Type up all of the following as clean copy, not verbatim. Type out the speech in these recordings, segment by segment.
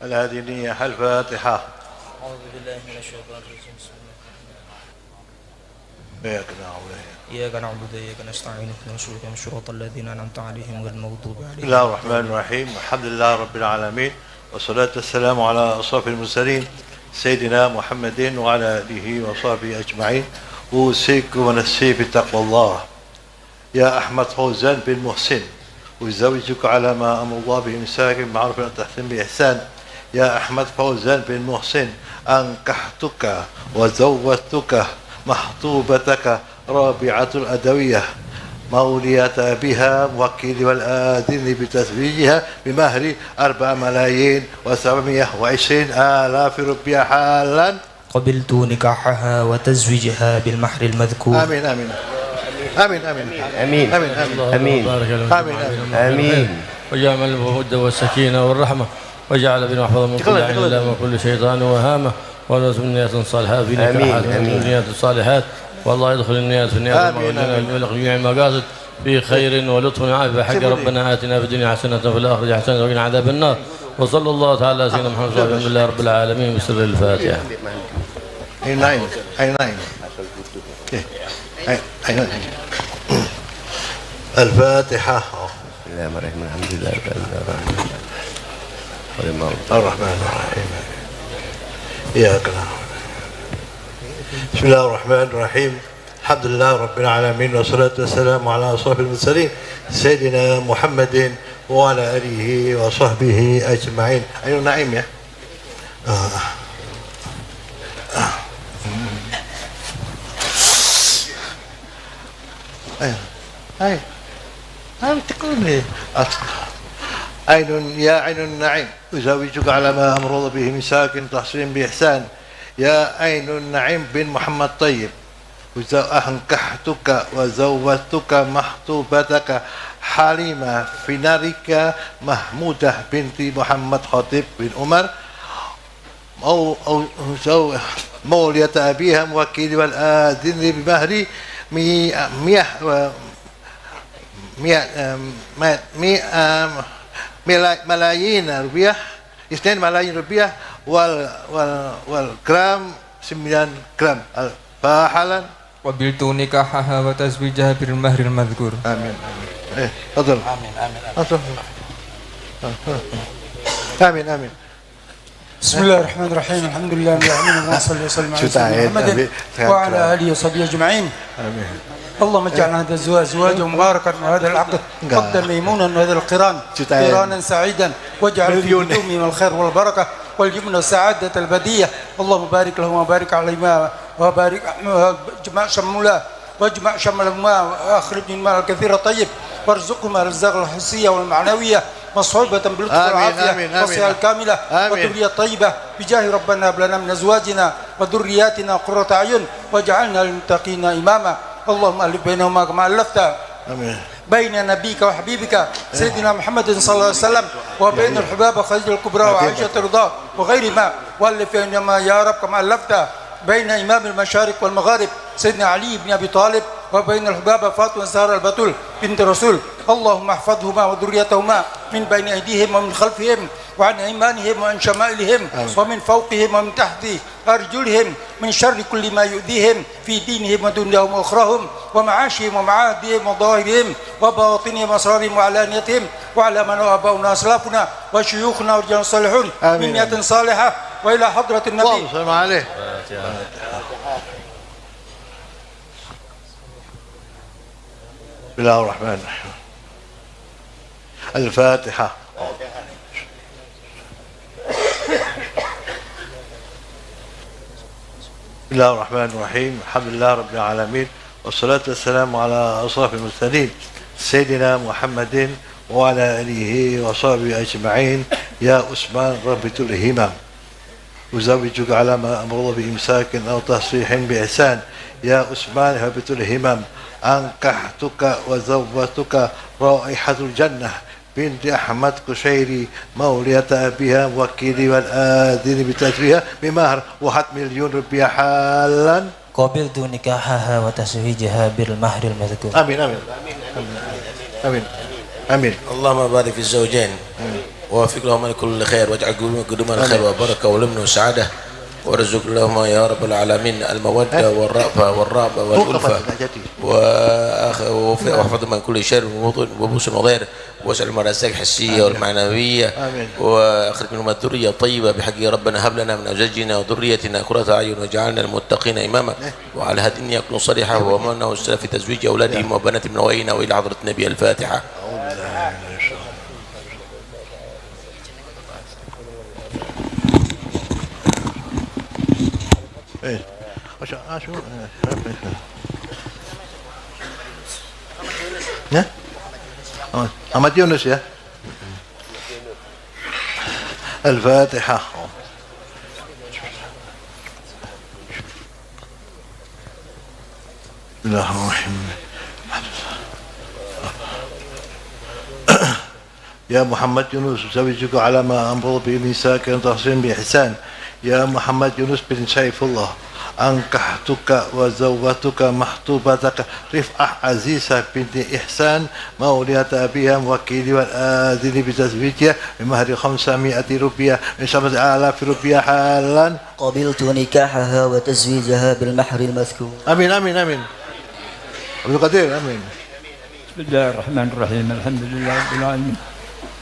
الهادينية. الفاتحة. أعوذ بالله من الشيطان الرجيم. بسم الله إياك نعبد إياك نعبد وإياك نستعين اهدنا الصراط الذين أنعمت عليهم غير المغضوب بسم عليهم. الله الرحمن الرحيم. الحمد لله رب العالمين، والصلاة والسلام على أشرف المرسلين سيدنا محمد وعلى آله وصحبه أجمعين. أوصيكم ونفسي بتقوى الله. يا أحمد فوزان بن محسن، أزوجك على ما أمر الله به إمساك بمعروف وتحسين بإحسان. يا أحمد فوزان بن محسن، أنكحتك وزوجتك محطوبتك رابعة الأدوية مولية بها موكل والآذن بتزويجها بمهر 4,720,000 روبية حالا. قبلت نكاحها وتزويجها بالمهر المذكور. آمين آمين آمين آمين امين آمين امين آمين امين. وجعل الود والسكينة والرحمة، وجعل بنا محفظا من كل عين الله وكل شيطان وهامة، ورزق من نيات صالحات في نكاحات ومن نيات الصالحات، والله يدخل النيات في النيات ويبلغ جميع المقاصد في خير ولطف وعافية. حق ربنا آتنا في الدنيا حسنة وفي الآخرة حسنة وقنا عذاب النار. وصلى الله تعالى على سيدنا محمد الحمد لله رب العالمين بسر الفاتحة. أين أين أين أين الفاتحة. بسم الله الرحمن الرحيم. الحمد لله رب العالمين الرحمن الرحيم. إياك نعبد. بسم الله الرحمن الرحيم. الحمد لله رب العالمين، والصلاة والسلام على أشرف المرسلين سيدنا محمد وعلى آله وصحبه أجمعين. أيوة نعيم يا تقولني عين يا عين النعيم، أزوجك على ما أمر الله به مساكن تحصين بإحسان. يا عين النعيم بن محمد طيب، أنكحتك وزوجتك محطوبتك حليمة في نارك محمودة بنت محمد خطيب بن عمر أو مولية أبيها موكل والآذن بمهر 2 ملايين rupiah، 2 ملايين rupiah والجرام 9 جرام. فحالا. قبلت نكاحها وتزويجها بالمهر المذكور. آمين آمين. تفضل. آمين آمين آمين آمين. بسم الله الرحمن الرحيم. الحمد لله رب العالمين، اللهم صل وسلم على سيدنا محمد وعلى آله وصحبه أجمعين. آمين. اللهم اجعل هذا الزواج زواجا مباركا، وهذا العقد عقدا ميمونا، وهذا القران قرانا سعيدا، واجعل في قدومهم الخير والبركه والجبن السعاده البديه. اللهم بارك لهما وبارك عليهما وبارك واجمع شملهما واجمع شملهما واخرج من المال الكثير الطيب، وارزقهما الرزاق الحسيه والمعنويه مصحوبة باللطف والعافية والصحة الكاملة والذرية الطيبة، بجاه ربنا هب لنا من أزواجنا وذرياتنا قرة أعين واجعلنا للمتقين إماما. اللهم ألف بينهما كما ألفت بين نبيك وحبيبك سيدنا محمد صلى الله عليه وسلم وبين الحبابة خديجة الكبرى وعائشة الرضا وغيرهما، وألف بينهما يا رب كما ألفت بين إمام المشارق والمغارب سيدنا علي بن أبي طالب وبين الحبابة فاطمة الزهراء البتول بنت رسول. اللهم احفظهما وذريتهما من بين أيديهم ومن خلفهم وعن أيمانهم وعن شمائلهم ومن فوقهم ومن تحت أرجلهم، من شر كل ما يؤذيهم في دينهم ودنياهم وأخراهم ومعاشهم ومعادهم وظاهرهم وباطنهم وأسرارهم وعلانيتهم، وعلى من آباؤنا أسلافنا وشيوخنا ورجال صالحون من نية صالحة وإلى حضرة النبي. اللهم صل عليه. بسم الله الرحمن الرحيم. الفاتحة. بسم الله الرحمن الرحيم. الحمد لله رب العالمين، والصلاة والسلام على أشرف المرسلين سيدنا محمد وعلى آله وصحبه أجمعين. يا عثمان ربة الهمم، أزوجك على ما أمر الله بإمساك أو تصريح بإحسان. يا عثمان ربة الهمم، أنكحتك وزوجتك رائحة الجنة بنت أحمد قشيري مولية أبيها موكل والآذن بتزويجها بمهر 1,000,000 rupiah حالا. قبلت نكاحها وتزويجها بالمهر المذكور. آمين آمين آمين آمين آمين. اللهم بارك في الزوجين ووفق لهما لكل خير، واجعل قدومنا الخير وبركة ولمن وسعادة، وارزق لهما يا رب العالمين المودة والرأفة والرهبة والألفة، واحفظ من كل شر وبوس وضير، واسأل المرازق الحسية والمعنوية، واخرج منهما الذرية الطيبة بحق ربنا. هب لنا من أزواجنا وذريتنا قرة أعين واجعلنا المتقين إماما، وعلى هذه النية يكون صالحة، وأمرنا والسلف في تزويج أولادهم وبنات من وإنا وإلى حضرة النبي. الفاتحة. ايه شو محمد يونس يا الفاتحة. بسم الله الرحمن الرحيم. يا محمد يونس زوجك على ما أمر به نساك تحسن بإحسان. يا محمد يونس بن سيف الله أنكحتك وزوجتك محطوبتك رفعة عزيزة بنت إحسان مولية أبيها موكيل والآذن بتزويجها بمهر 500 روبية من 7000 روبية حالا. قبلت نكاحها وتزويجها بالمهر المذكور. آمين آمين آمين. عبد القدير آمين. بسم الله الرحمن الرحيم. الحمد لله رب العالمين.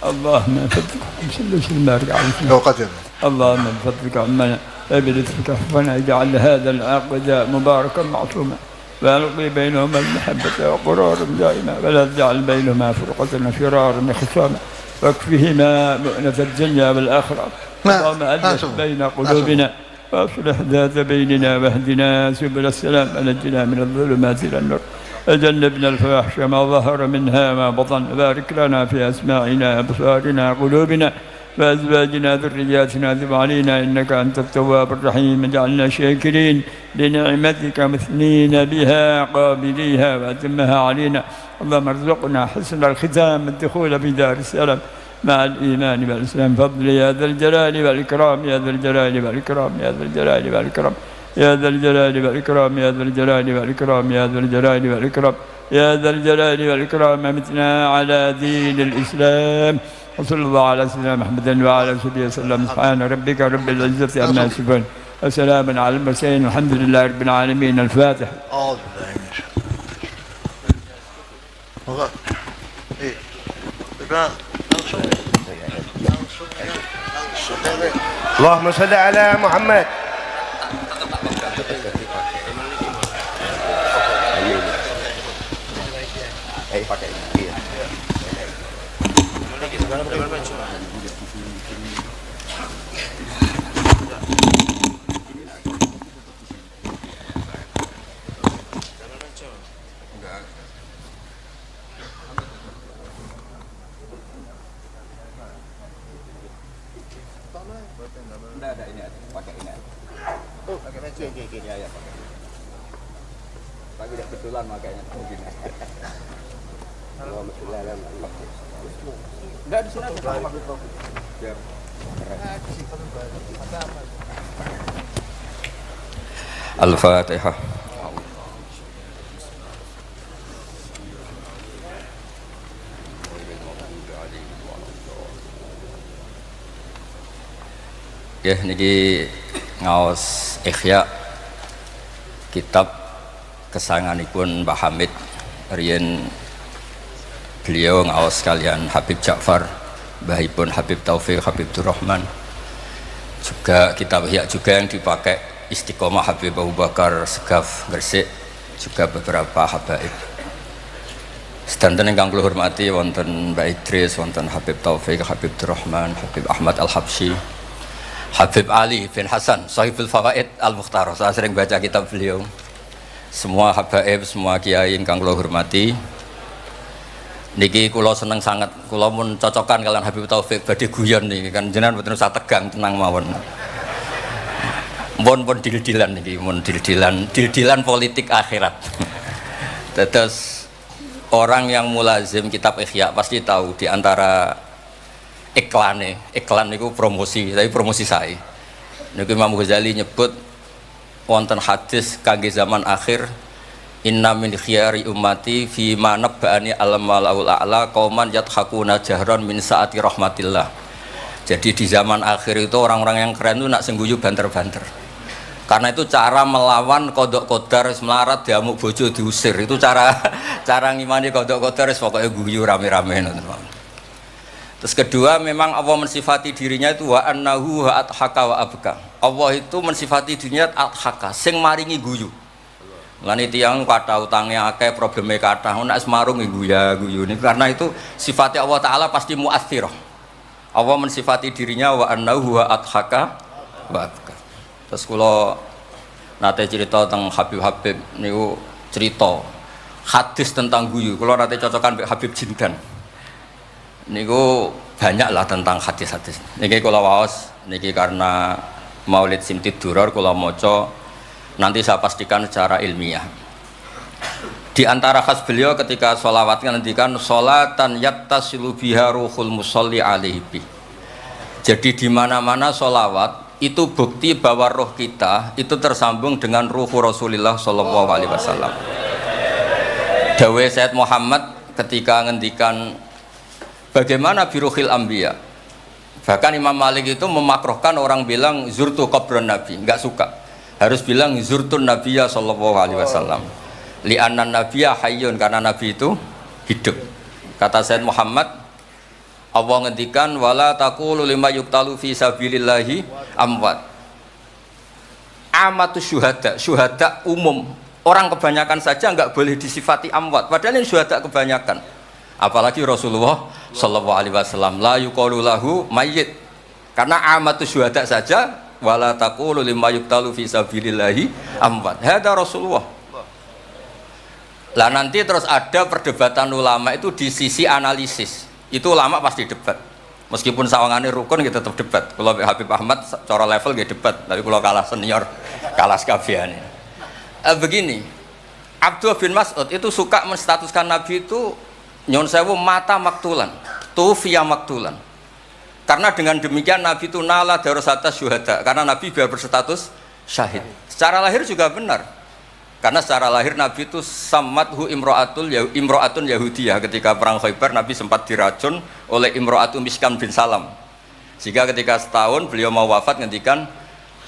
اللهم من فضلك وسلم وبارك عليك. اللهم من فضلك عمنا بلطفك ربنا اجعل هذا العقد مباركا معصوما، والقي بينهما المحبة وقرارا دائما، ولا تجعل بينهما فرقة فرارا وخصاما، واكفهما مؤنة الدنيا والآخرة. اللهم ألف بين قلوبنا واصلح ذات بيننا واهدنا سبل السلام، ونجنا من الظلمات إلى النور، وجنبنا الفواحش ما ظهر منها ما بطن، بارك لنا في أسماعنا أبصارنا قلوبنا وأزواجنا ذرياتنا، ذب علينا إنك أنت التواب الرحيم، اجعلنا شاكرين لنعمتك مثنين بها قابليها وأتمها علينا. اللهم ارزقنا حسن الختام الدخول في دار السلام مع الإيمان والإسلام، فضل يا ذا الجلال والإكرام، يا ذا الجلال والإكرام، يا ذا الجلال والإكرام، يا ذا الجلال والإكرام، يا ذا الجلال والإكرام، يا ذا الجلال والإكرام، يا ذا الجلال والإكرام. متنا على دين الإسلام، وصلى الله على سيدنا محمد وعلى آله وسلم. سبحان ربك رب العزة عما يصفون وسلام على المرسلين، الحمد لله رب العالمين. الفاتحة. أعوذ بالله من الشيطان. اللهم صل على محمد. Al-Fatihah. Ya, niki ngaos Ihya kitab kesayanganipun Mbah Hamid riyen beliau ngaos kalian Habib Ja'far, mbahipun Habib Taufik, Habib Durrahman. Juga kitab Ihya juga yang dipakai Istiqomah Habib Abu Bakar Segaf Gresik, juga beberapa habaib. Sedanten ingkang kula hormati wonten Mbak Idris, wonten Habib Taufik, Habib Durrahman, Habib Ahmad Al-Habsyi, Habib Ali bin Hasan, Sahibul Fawaid Al-Mukhtar. Saya sering baca kitab beliau. Semua habaib, semua kiai ingkang kula hormati. Niki kula seneng sangat, kula mun cocokan kalian Habib Taufik badhe guyon niki kan jenengan mboten usah tegang, tenang mawon. Mun dil-dilan niki, mun dil-dilan politik akhirat. Terus orang yang mulazim kitab Ihya pasti tahu di antara iklan niku promosi, tapi promosi saya. Niku Imam Ghazali nyebut wonten hadis kangge zaman akhir, inna min khiyari ummati fi ma nabba'ani al-malaul a'la qauman yathakuna jahran min saati rahmatillah. Jadi di zaman akhir itu orang-orang yang keren itu nak sengguyu banter-banter. Karena itu cara melawan kodok kodar melarat diamuk bojo diusir. Itu cara ngimani kodok kodar pokoknya guyu rame-rame. Terus kedua, memang Allah mensifati dirinya itu wa annahu wa adhaka wa abka. Allah itu mensifati dirinya adhaka, sing maringi guyu. Lan tiyang kata utangnya akeh, probleme kathah, nek semarung guyu ini karena itu sifatnya Allah taala pasti muathirah. Allah mensifati dirinya wa annahu wa adhaka wa abka. Terus kula nate cerita tentang Habib niku cerita hadis tentang guyu. Kula nate cocokan mbek Habib Jindan. Niku banyak lah tentang hadis-hadis. Niki kula waos niki karena Maulid Simtid Duror kula maca nanti saya pastikan secara ilmiah. Di antara khas beliau ketika sholawat ngendikan sholatan yattasilu biha ruhul musolli alaihi bi. Jadi di mana-mana sholawat itu bukti bahwa roh kita itu tersambung dengan ruh Rasulullah sallallahu alaihi wasallam. Dawe Sayyid Muhammad ketika ngendikan bagaimana biruhil anbiya. Bahkan Imam Malik itu memakruhkan orang bilang zurtu qabran nabi, enggak suka. Harus bilang zurtun nabiyya sallallahu alaihi wasallam. Li'annan nabiyya hayyun, karena nabi itu hidup. Kata Sayyid Muhammad, Allah ngendikan wala taqulu lima yuqtalu fi sabilillahi amwat. Amatu syuhada umum. Orang kebanyakan saja enggak boleh disifati amwat, padahal ini syuhada kebanyakan. Apalagi Rasulullah sallallahu alaihi wasallam la yuqalu lahu mayyit. Karena amatu syuhada saja wala taqulu lima yuqtalu fi sabilillahi amwat. Hada Rasulullah. Lah nanti terus ada perdebatan ulama itu di sisi analisis. Itu ulama pasti debat. Meskipun sawangane rukun kita tetap debat. Kalau Habib Ahmad cara level nggih debat, tapi kalau kalah senior, kalah sekabehane. Begini, Abdullah bin Mas'ud itu suka menstatuskan Nabi itu nyon sewu mata maktulan, tufiya maktulan. Karena dengan demikian Nabi itu nala darasata syuhada, karena Nabi biar berstatus syahid. Secara lahir juga benar. Karena secara lahir Nabi itu samathu imro'atun Yahudiyah. Ketika perang Khaybar Nabi sempat diracun oleh imro'atun Miskan bin Salam. Sehingga ketika setahun beliau mau wafat ngendikan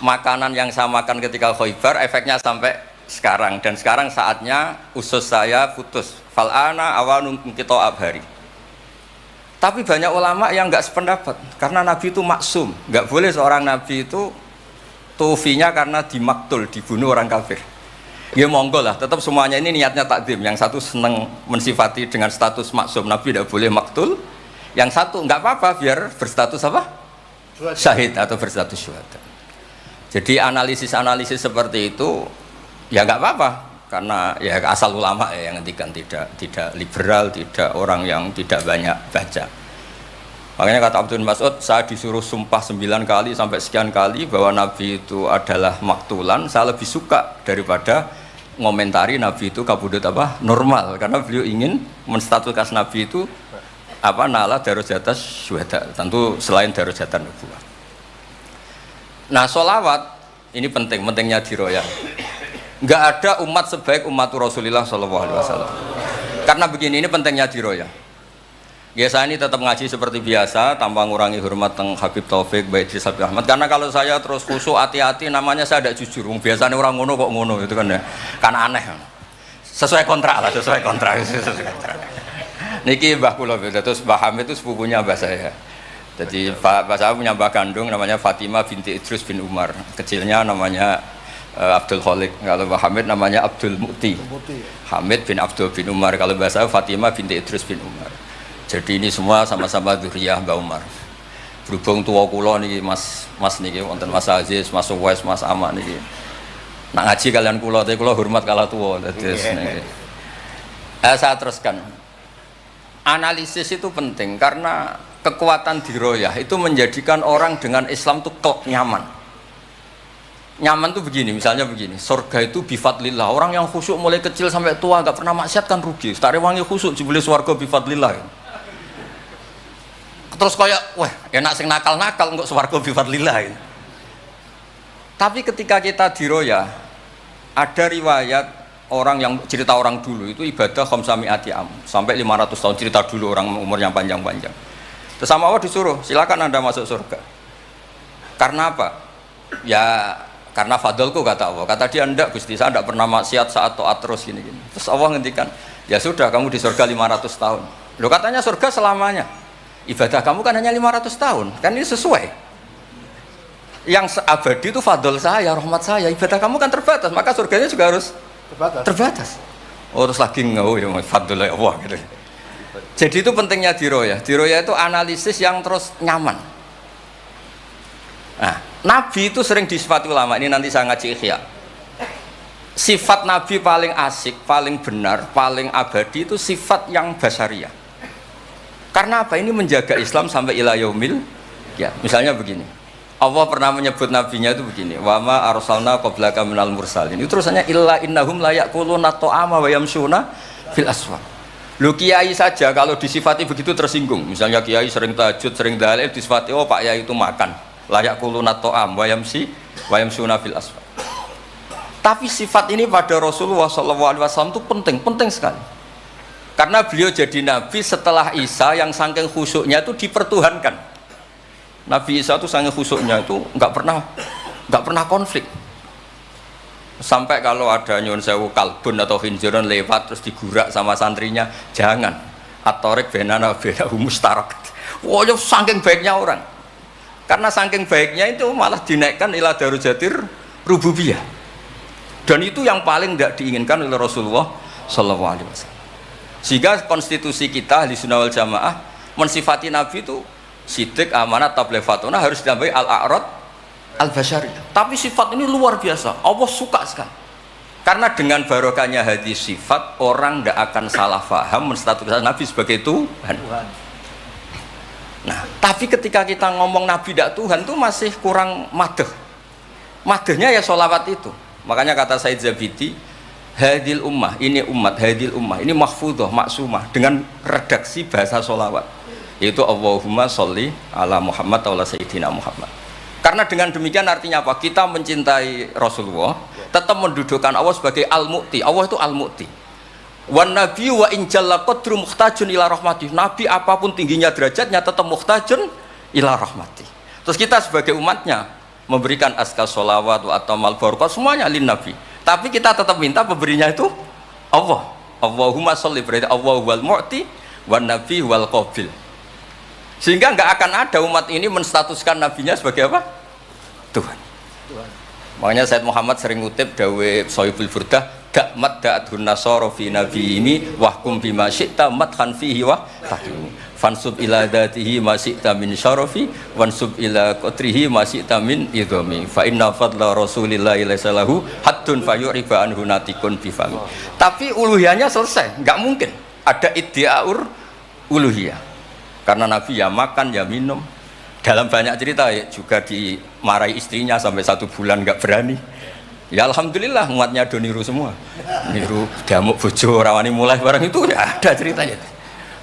makanan yang saya makan ketika Khaybar efeknya sampai sekarang, dan sekarang saatnya usus saya putus. Fal'ana awanun kita abhari. Tapi banyak ulama yang enggak sependapat karena Nabi itu maksum, enggak boleh seorang Nabi itu tufinya karena dimaktul, dibunuh orang kafir. Ya monggo lah, tetap semuanya ini niatnya takdim. Yang satu senang mensifati dengan status maksum, Nabi tidak boleh maktul. Yang satu enggak apa-apa biar berstatus apa? Syahid atau berstatus syuhada. Jadi analisis seperti itu ya enggak apa-apa, karena ya asal ulama ya yang ngendikan, tidak liberal, tidak orang yang tidak banyak baca. Makanya kata Abdul Mas'ud, saya disuruh sumpah 9 kali sampai sekian kali bahwa Nabi itu adalah maktulan, saya lebih suka daripada ngomentari Nabi itu kabudut apa normal, karena beliau ingin menstatuskan Nabi itu apa nala darajat syuhada, tentu selain darajat nubuwah. Nah, sholawat ini pentingnya diroyah. Enggak ada umat sebaik umat Rasulullah SAW. Karena begini, ini pentingnya diroyah. Biasa ini tetap ngaji seperti biasa tanpa ngurangi hormat teng Habib Taufik, baik Idris Habib Ahmad. Karena kalau saya terus khusyuk hati-hati namanya saya tidak jujur. Biasanya orang ngono kok ngono itu kan ya. Kan aneh. Sesuai kontrak lah, sesuai kontrak. Niki Mbah kula terus Mbah Hamid itu sepupunya Mbah saya. Jadi Mbah saya punya Mbah kandung namanya Fatimah binti Idris bin Umar. Kecilnya namanya Abdul Khalik. Kalau Mbah Hamid namanya Abdul Mukti. Hamid bin Abdul bin Umar. Kalau Mbah saya Fatimah binti Idris bin Umar. Jadi ini semua sama-sama dzurriyyah Mbah Umar. Berhubung tua kula niki Mas niki wonten Mas Aziz, Mas Uwais, Mas Amak niki. Nak ngaji kalian kula, tapi kula hormat kala tua. Terus niki. Saya teruskan. Analisis itu penting karena kekuatan diroyah itu menjadikan orang dengan Islam itu klop nyaman. Nyaman tuh begini, misalnya begini, surga itu bifadlillah. Orang yang khusyuk mulai kecil sampai tua gak pernah maksiat kan rugi. Tak rewangi khusyuk jebule swarga bifadlillah. Terus kayak, wah enak sing nakal-nakal enggak swarga bifadlillah. Tapi ketika kita diroyah, ada riwayat orang yang cerita orang dulu itu ibadah khamsami'ati am sampai 500 tahun, cerita dulu orang umur yang panjang-panjang. Terus sama Allah disuruh, silakan Anda masuk surga. Karena apa? Ya karena fadlku kata Allah. Kata dia, enggak Gusti, saya enggak pernah maksiat saat taat terus gini-gini. Terus Allah ngendikan, ya sudah kamu di surga 500 tahun. Loh katanya surga selamanya. Ibadah kamu kan hanya 500 tahun. Kan ini sesuai. Yang abadi itu fadl saya, rahmat saya. Ibadah kamu kan terbatas, maka surganya juga harus terbatas. Oh terus lagi ya fadl Allah gitu. Jadi itu pentingnya diroya. Diroya itu analisis yang terus nyaman. Nah, Nabi itu sering disifati ulama, ini nanti saya ngaji Ihya. Sifat Nabi paling asik, paling benar, paling abadi itu sifat yang basyariah. Karena apa? Ini menjaga Islam sampai ila yaumil ya. Misalnya begini, Allah pernah menyebut nabinya itu begini, wa ma arsalna qablaka minal mursalin. Itu terusannya illa innahum la yaquluna ta'ama wa yamshuna fil aswaq. Lu kiai saja kalau disifati begitu tersinggung. Misalnya kiai sering tahajud, sering dalil, disifati oh Pak Yai itu makan. Layak kulunat to'am wayamsuna fil asfal. Tapi sifat ini pada Rasulullah SAW itu penting sekali. Karena beliau jadi Nabi setelah Isa yang saking khusyuknya itu dipertuhankan. Nabi Isa itu saking khusyuknya itu nggak pernah konflik. Sampai kalau ada nyun sewu kalbun atau khinziron lewat terus digurak sama santrinya, jangan. Atorik benana bena mustarak. Wah, saking baiknya orang. Karena saking baiknya itu malah dinaikkan ila darujatir rububiyah. Dan itu yang paling tidak diinginkan oleh Rasulullah SAW. Sehingga konstitusi kita Ahli Sunnah wal Jamaah mensifati Nabi itu sidik, amanat, tabligh, fatona harus ditambahi al-a'rad al-basyariyah. Tapi sifat ini luar biasa. Allah suka sekali. Karena dengan barokahnya hadis sifat, orang tidak akan salah faham menstatuskan Nabi sebagai Tuhan. Nah, tapi ketika kita ngomong Nabi tidak Tuhan itu masih kurang madeh. Madehnya ya sholawat itu. Makanya kata Said Zabidi, hadil ummah, ini umat, hadil ummah, ini mahfudhah, maksumah dengan redaksi bahasa sholawat. Yaitu Allahumma sholli ala Muhammad wa ala Sayyidina Muhammad. Karena dengan demikian artinya apa? Kita mencintai Rasulullah, tetap mendudukkan Allah sebagai Al-Mu'ti. Allah itu Al-Mu'ti. Wan nabi wa injalla qadru muhtajun ila rahmati. Nabi apapun tingginya derajatnya tetap muhtajun ila rahmati. Terus kita sebagai umatnya memberikan azkar sholawat wa atamal barokat semuanya lin nabi. Tapi kita tetap minta pemberinya itu Allah. Allahumma sholli, berarti Allah wal mu'ti wan nabi wal qabil. Sehingga nggak akan ada umat ini menstatuskan nabinya sebagai apa? Tuhan. Makanya Said Muhammad sering ngutip dawe Sohibul Burdah, dakmat da'adhun nasara fi nabi ini wahkum bima syi'ta madhan fihi wa tahkimi fansub ila dhatihi ma syi'ta min syarafi wansub ila qatrihi ma syi'ta min idhami fa inna fadla rasulillahi laysa lahu haddun fayuriba anhu natikun bifami. Tapi uluhiyahnya selesai, nggak mungkin ada iddiaur uluhiyah karena Nabi ya makan ya minum. Dalam banyak cerita ya, juga dimarahi istrinya sampai 1 bulan nggak berani. Ya alhamdulillah umatnya do niru semua. Niru damuk bojo rawani mulai barang itu ya ada ceritanya.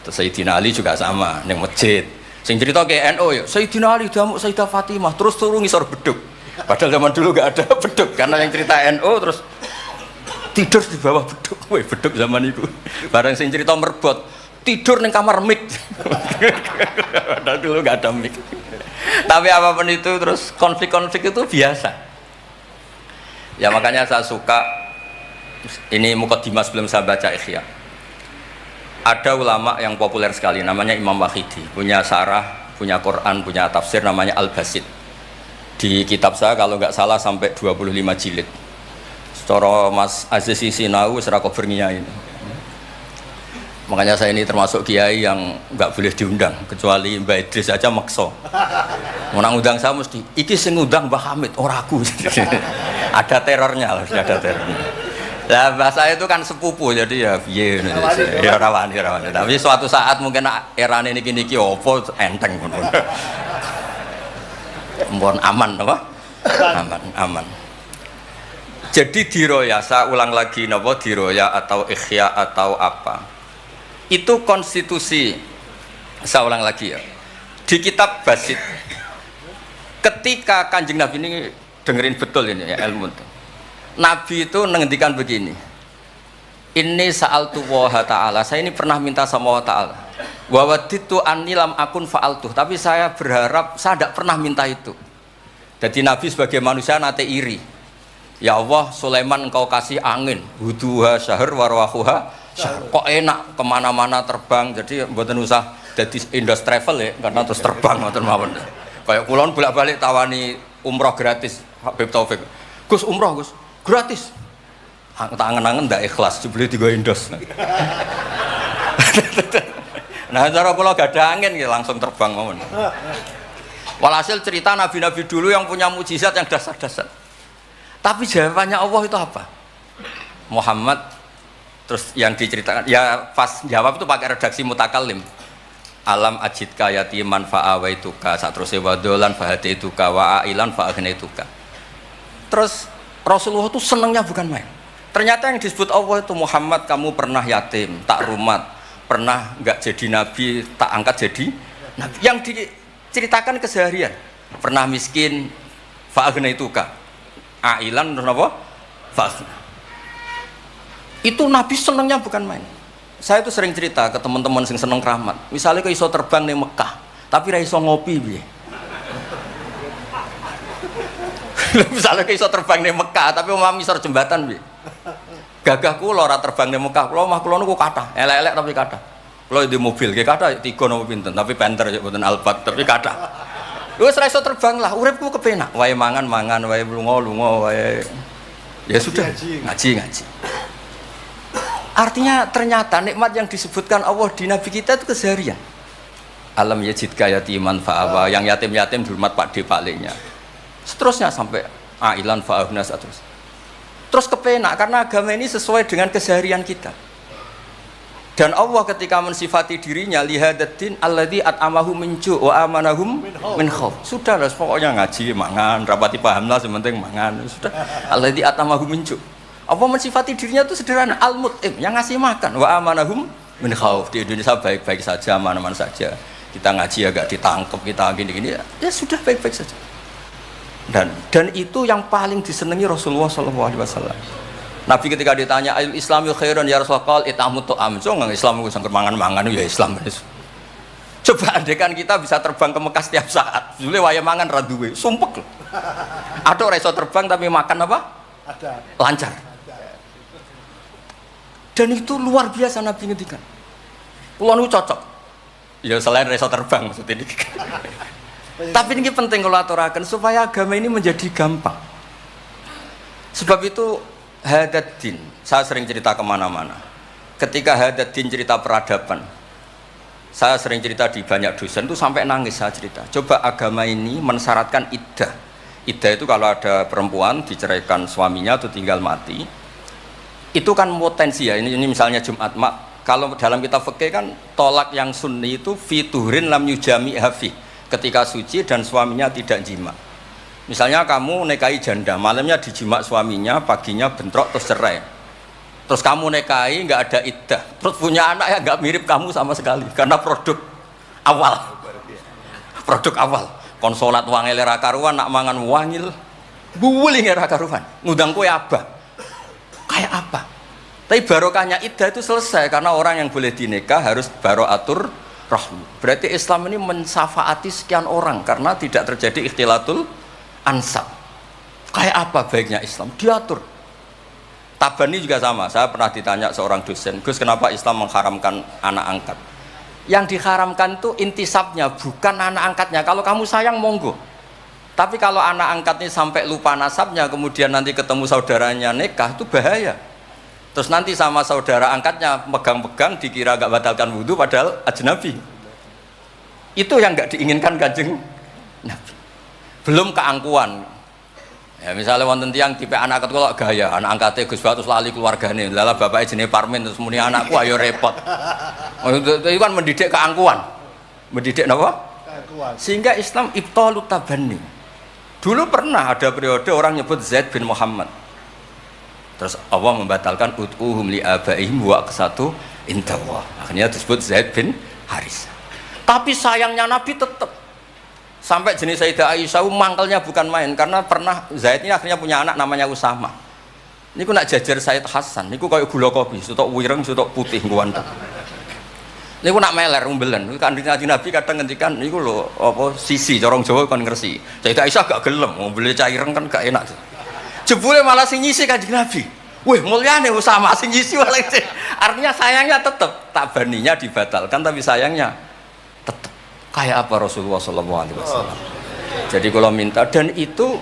Terus Sayyidina Ali juga sama neng masjid. Sing cerita ke NU ya, Sayyidina Ali damuk Sayyidah Fatimah terus turun ngisor beduk. Padahal zaman dulu nggak ada beduk karena yang cerita NU terus tidur di bawah beduk. Woi beduk zaman itu. Barang sing cerita merbot tidur neng kamar mik. Padahal dulu nggak ada mik. Tapi apapun itu terus konflik-konflik itu biasa. Ya makanya saya suka ini mukaddimah sebelum saya baca Ihya. Ada ulama yang populer sekali namanya Imam Wahidi, punya sarah, punya Quran, punya tafsir namanya Al-Basit. Di kitab saya kalau nggak salah sampai 25 jilid. Secara Mas Aziz Sinau serako berniain. Makanya saya ini termasuk kiai yang nggak boleh diundang kecuali Mbak Idris aja makso. Mau ngundang saya mesti iki sing ngundang Mbah Hamid ora aku. Ada terornya lah, ada terornya. Nah, bahasa itu kan sepupu jadi ya piye ya rawan. Tapi suatu saat mungkin erane niki opo enteng pun. Mohon aman apa? Aman. Jadi diroya, saya ulang lagi napa diroya atau ikhya atau apa? Itu konstitusi, saya ulang lagi ya, di kitab Basit ketika Kanjeng Nabi ini dengerin betul ini ya ilmu itu. Nabi itu menghentikan begini, ini sa'altu wa ta'ala, saya ini pernah minta sama Allah ta'ala Wa waditu anni lam akun fa'altuh, tapi saya berharap saya tidak pernah minta itu. Jadi Nabi sebagai manusia nate iri. Ya Allah, Sulaiman engkau kasih angin, huduha syahr warwahuha syahr. Kok enak kemana-mana terbang, jadi mboten usah jadi Indos Travel ya, karena terus terbang ngoten mawon. Kayak kulon bolak-balik tawani umroh gratis, Habib Taufik. Gus umroh Gus, gratis. Tangan-tangan ndak ikhlas, jebule digo Indos. Nah, cara kula gak ada angin ya langsung terbang mawon. Walhasil cerita nabi-nabi dulu yang punya mukjizat yang dasar-dasar. Tapi jawabannya Allah itu apa? Muhammad terus yang diceritakan ya pas jawab itu pakai redaksi mutakallim. Alam ajidka yatiman fa'awaituka satruse wadolan fahadaituka wa ailan fa'agnaituka. Terus Rasulullah itu senangnya bukan main. Ternyata yang disebut Allah itu Muhammad kamu pernah yatim, tak rumat, pernah enggak jadi nabi, tak angkat jadi nabi. Yang diceritakan keseharian. Pernah miskin fa'agnaituka. Ailan terus apa? Fa'agna. Itu nabi senangnya bukan main. Saya itu sering cerita ke teman-teman yang seneng keramat. Misalnya ke iso terbang di Mekah, tapi ra iso ngopi piye. Misalnya ke iso terbang di Mekah, tapi omah misor jembatan piye. Gagah kula ora terbang di Mekah, kula omah kula niku kathah, elek-elek tapi kathah. Kula di mobil, nggih kathah 3 napa pinten, tapi penter ya mboten Alphard, tapi kathah. Wis ra iso terbang lah, uripku kepenak. Wae mangan-mangan, wae lunga-lunga, wae ya sudah ngaji. Artinya ternyata nikmat yang disebutkan Allah di Nabi kita itu keseharian. Alam yajidka yatiman fa'awa, yang yatim-yatim dihormat Pak D Paklinya. Seterusnya sampai ailan fa'ahna terus. Terus kepenak karena agama ini sesuai dengan keseharian kita. Dan Allah ketika mensifati dirinya lihadatin alladzi at'amahu min ju' wa amanahum min khauf. Sudah lah pokoknya ngaji mangan, rapati paham lah sementing mangan. Sudah alladzi at'amahu min ju'. Apa mensifati dirinya itu sederhana, al-mut'im, yang ngasih makan, wa amanahum min khauf. Di Indonesia baik-baik saja, aman-aman saja. Kita ngaji agak ditangkap, kita gini-gini, ya sudah baik-baik saja. Dan itu yang paling disenangi Rasulullah SAW. Nabi ketika ditanya, ayul islami khairan ya Rasulullah, itamu to'am. So nggak Islam itu sangker mangan-mangan, ya Islam. Coba andekan kita bisa terbang ke Mekah setiap saat, Zule waya mangan raduwe, sumpek loh. Ada orang iso terbang tapi makan apa? Ada. Lancar. Dan itu luar biasa Nabi ngendikan. Pulau itu cocok. Ya selain reso terbang maksudnya ini. Tapi ini penting kalau aturakan supaya agama ini menjadi gampang. Sebab itu Hadaddin, saya sering cerita kemana-mana. Ketika Hadaddin cerita peradaban, saya sering cerita di banyak dosen itu sampai nangis saya cerita. Coba agama ini mensyaratkan iddah. Iddah itu kalau ada perempuan diceraikan suaminya atau tinggal mati, itu kan potensi ya, ini misalnya Jumat mak, kalau dalam kitab fikih kan tolak yang sunni itu fiturin lam yujami hafi, ketika suci dan suaminya tidak jima. Misalnya kamu nikahi janda, malamnya dijima suaminya, paginya bentrok terus cerai, terus kamu nikahi nggak ada iddah, terus punya anak ya nggak mirip kamu sama sekali karena produk awal konsolat wangil era karuan, nak mangan wangil buling era karuan, ngundang kue abah kayak apa. Tapi barokahnya iddah itu selesai karena orang yang boleh dinikah harus baroatur rahmi. Berarti Islam ini mensafaati sekian orang karena tidak terjadi ikhtilatul ansab. Kayak apa baiknya Islam? Diatur. Tabani juga sama. Saya pernah ditanya seorang dosen, Gus kenapa Islam mengharamkan anak angkat? Yang diharamkan itu intisabnya, bukan anak angkatnya. Kalau kamu sayang monggo. Tapi kalau anak angkatnya sampai lupa nasabnya, kemudian nanti ketemu saudaranya nikah, itu bahaya. Terus nanti sama saudara angkatnya pegang-pegang, dikira gak batalkan wudhu, padahal ajnabi. Itu yang gak diinginkan Kanjeng Nabi. Belum keangkuhan. Ya misalnya wonten tiyang tipe anak angkat kok gaya, anak angkatnya Gus Batus lali keluargane, lala bapaknya jenenge Parmin terus muni anakku ayo repot. Itu kan mendidik keangkuhan. Mendidik apa? Keangkuhan. Sehingga Islam ibtalut tabanni. Dulu pernah ada periode orang nyebut Zaid bin Muhammad. Terus Allah membatalkan ud'uhum li abaihim wa aqsatu indallah. Akhirnya disebut Zaid bin Haris. Tapi sayangnya Nabi tetap sampai jenis Sayyidah Aisyah mangkelnya bukan main karena pernah Zaid ini akhirnya punya anak namanya Usama. Niku nak jajar Sayyid Hasan, niku kayak gula kopi, sutok wireng, sutok putih kuwanta. Niku nak meler umbelen. Kanjeng Nabi kadang ngendikan niku lho apa sisi corong Jawa kon ngersi. Sayyidah Aisyah gak gelem, mbeli caireng kan gak enak. Jebule malah sing nyisi Kanjeng Nabi. Wih, mulyane sama sing nyisi malah. Artinya sayangnya tetep, tak baninya dibatalkan tapi sayangnya tetep. Kayak apa Rasulullah SAW. Jadi kalau minta, dan itu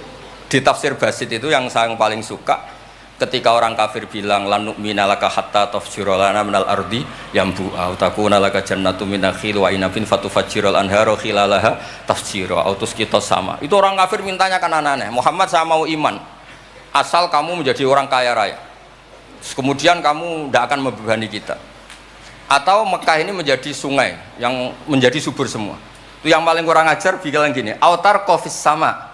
di tafsir Basit itu yang saya paling suka. Ketika orang kafir bilang lan nu'mina laka hatta tafjura lana minal ardi yambu'a takuna laka jannatu min nakhil wa inabin fatufajjiral anharu khilalaha tafjira autus kita sama. Itu orang kafir mintanya kan aneh-aneh. Muhammad saya mau iman asal kamu menjadi orang kaya raya. Kemudian kamu tidak akan membebani kita. Atau Mekah ini menjadi sungai yang menjadi subur semua. Itu yang paling kurang ajar bilang gini, autar qafis sama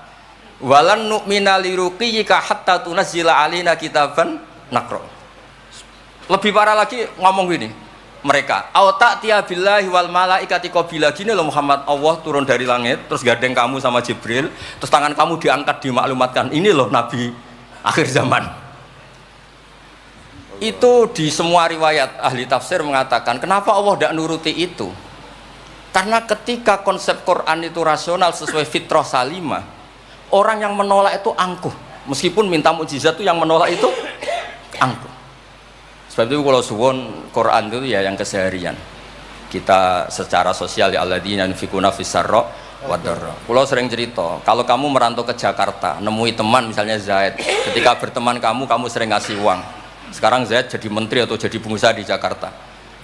walan nu'mina liruqiyika hatta tunazzila alina kitaban nakro. Lebih parah lagi ngomong gini mereka, ta'tiya billahi wal malaikati qabila. Gini loh Muhammad, Allah turun dari langit terus gandeng kamu sama Jibril, terus tangan kamu diangkat dimaklumatkan ini loh Nabi akhir zaman. Itu di semua riwayat ahli tafsir mengatakan kenapa Allah tidak nuruti itu, karena ketika konsep Quran itu rasional sesuai fitrah salimah, orang yang menolak itu angkuh, meskipun minta mukjizat itu yang menolak itu angkuh. Sebab itu kalau suwon Quran itu ya yang keseharian kita secara sosial, ya alladzina yunfikuna fis-sarra wad-dharra. Kalau sering cerita, kalau kamu merantau ke Jakarta, nemui teman misalnya Zaid, ketika berteman kamu sering ngasih uang. Sekarang Zaid jadi menteri atau jadi pengusaha di Jakarta.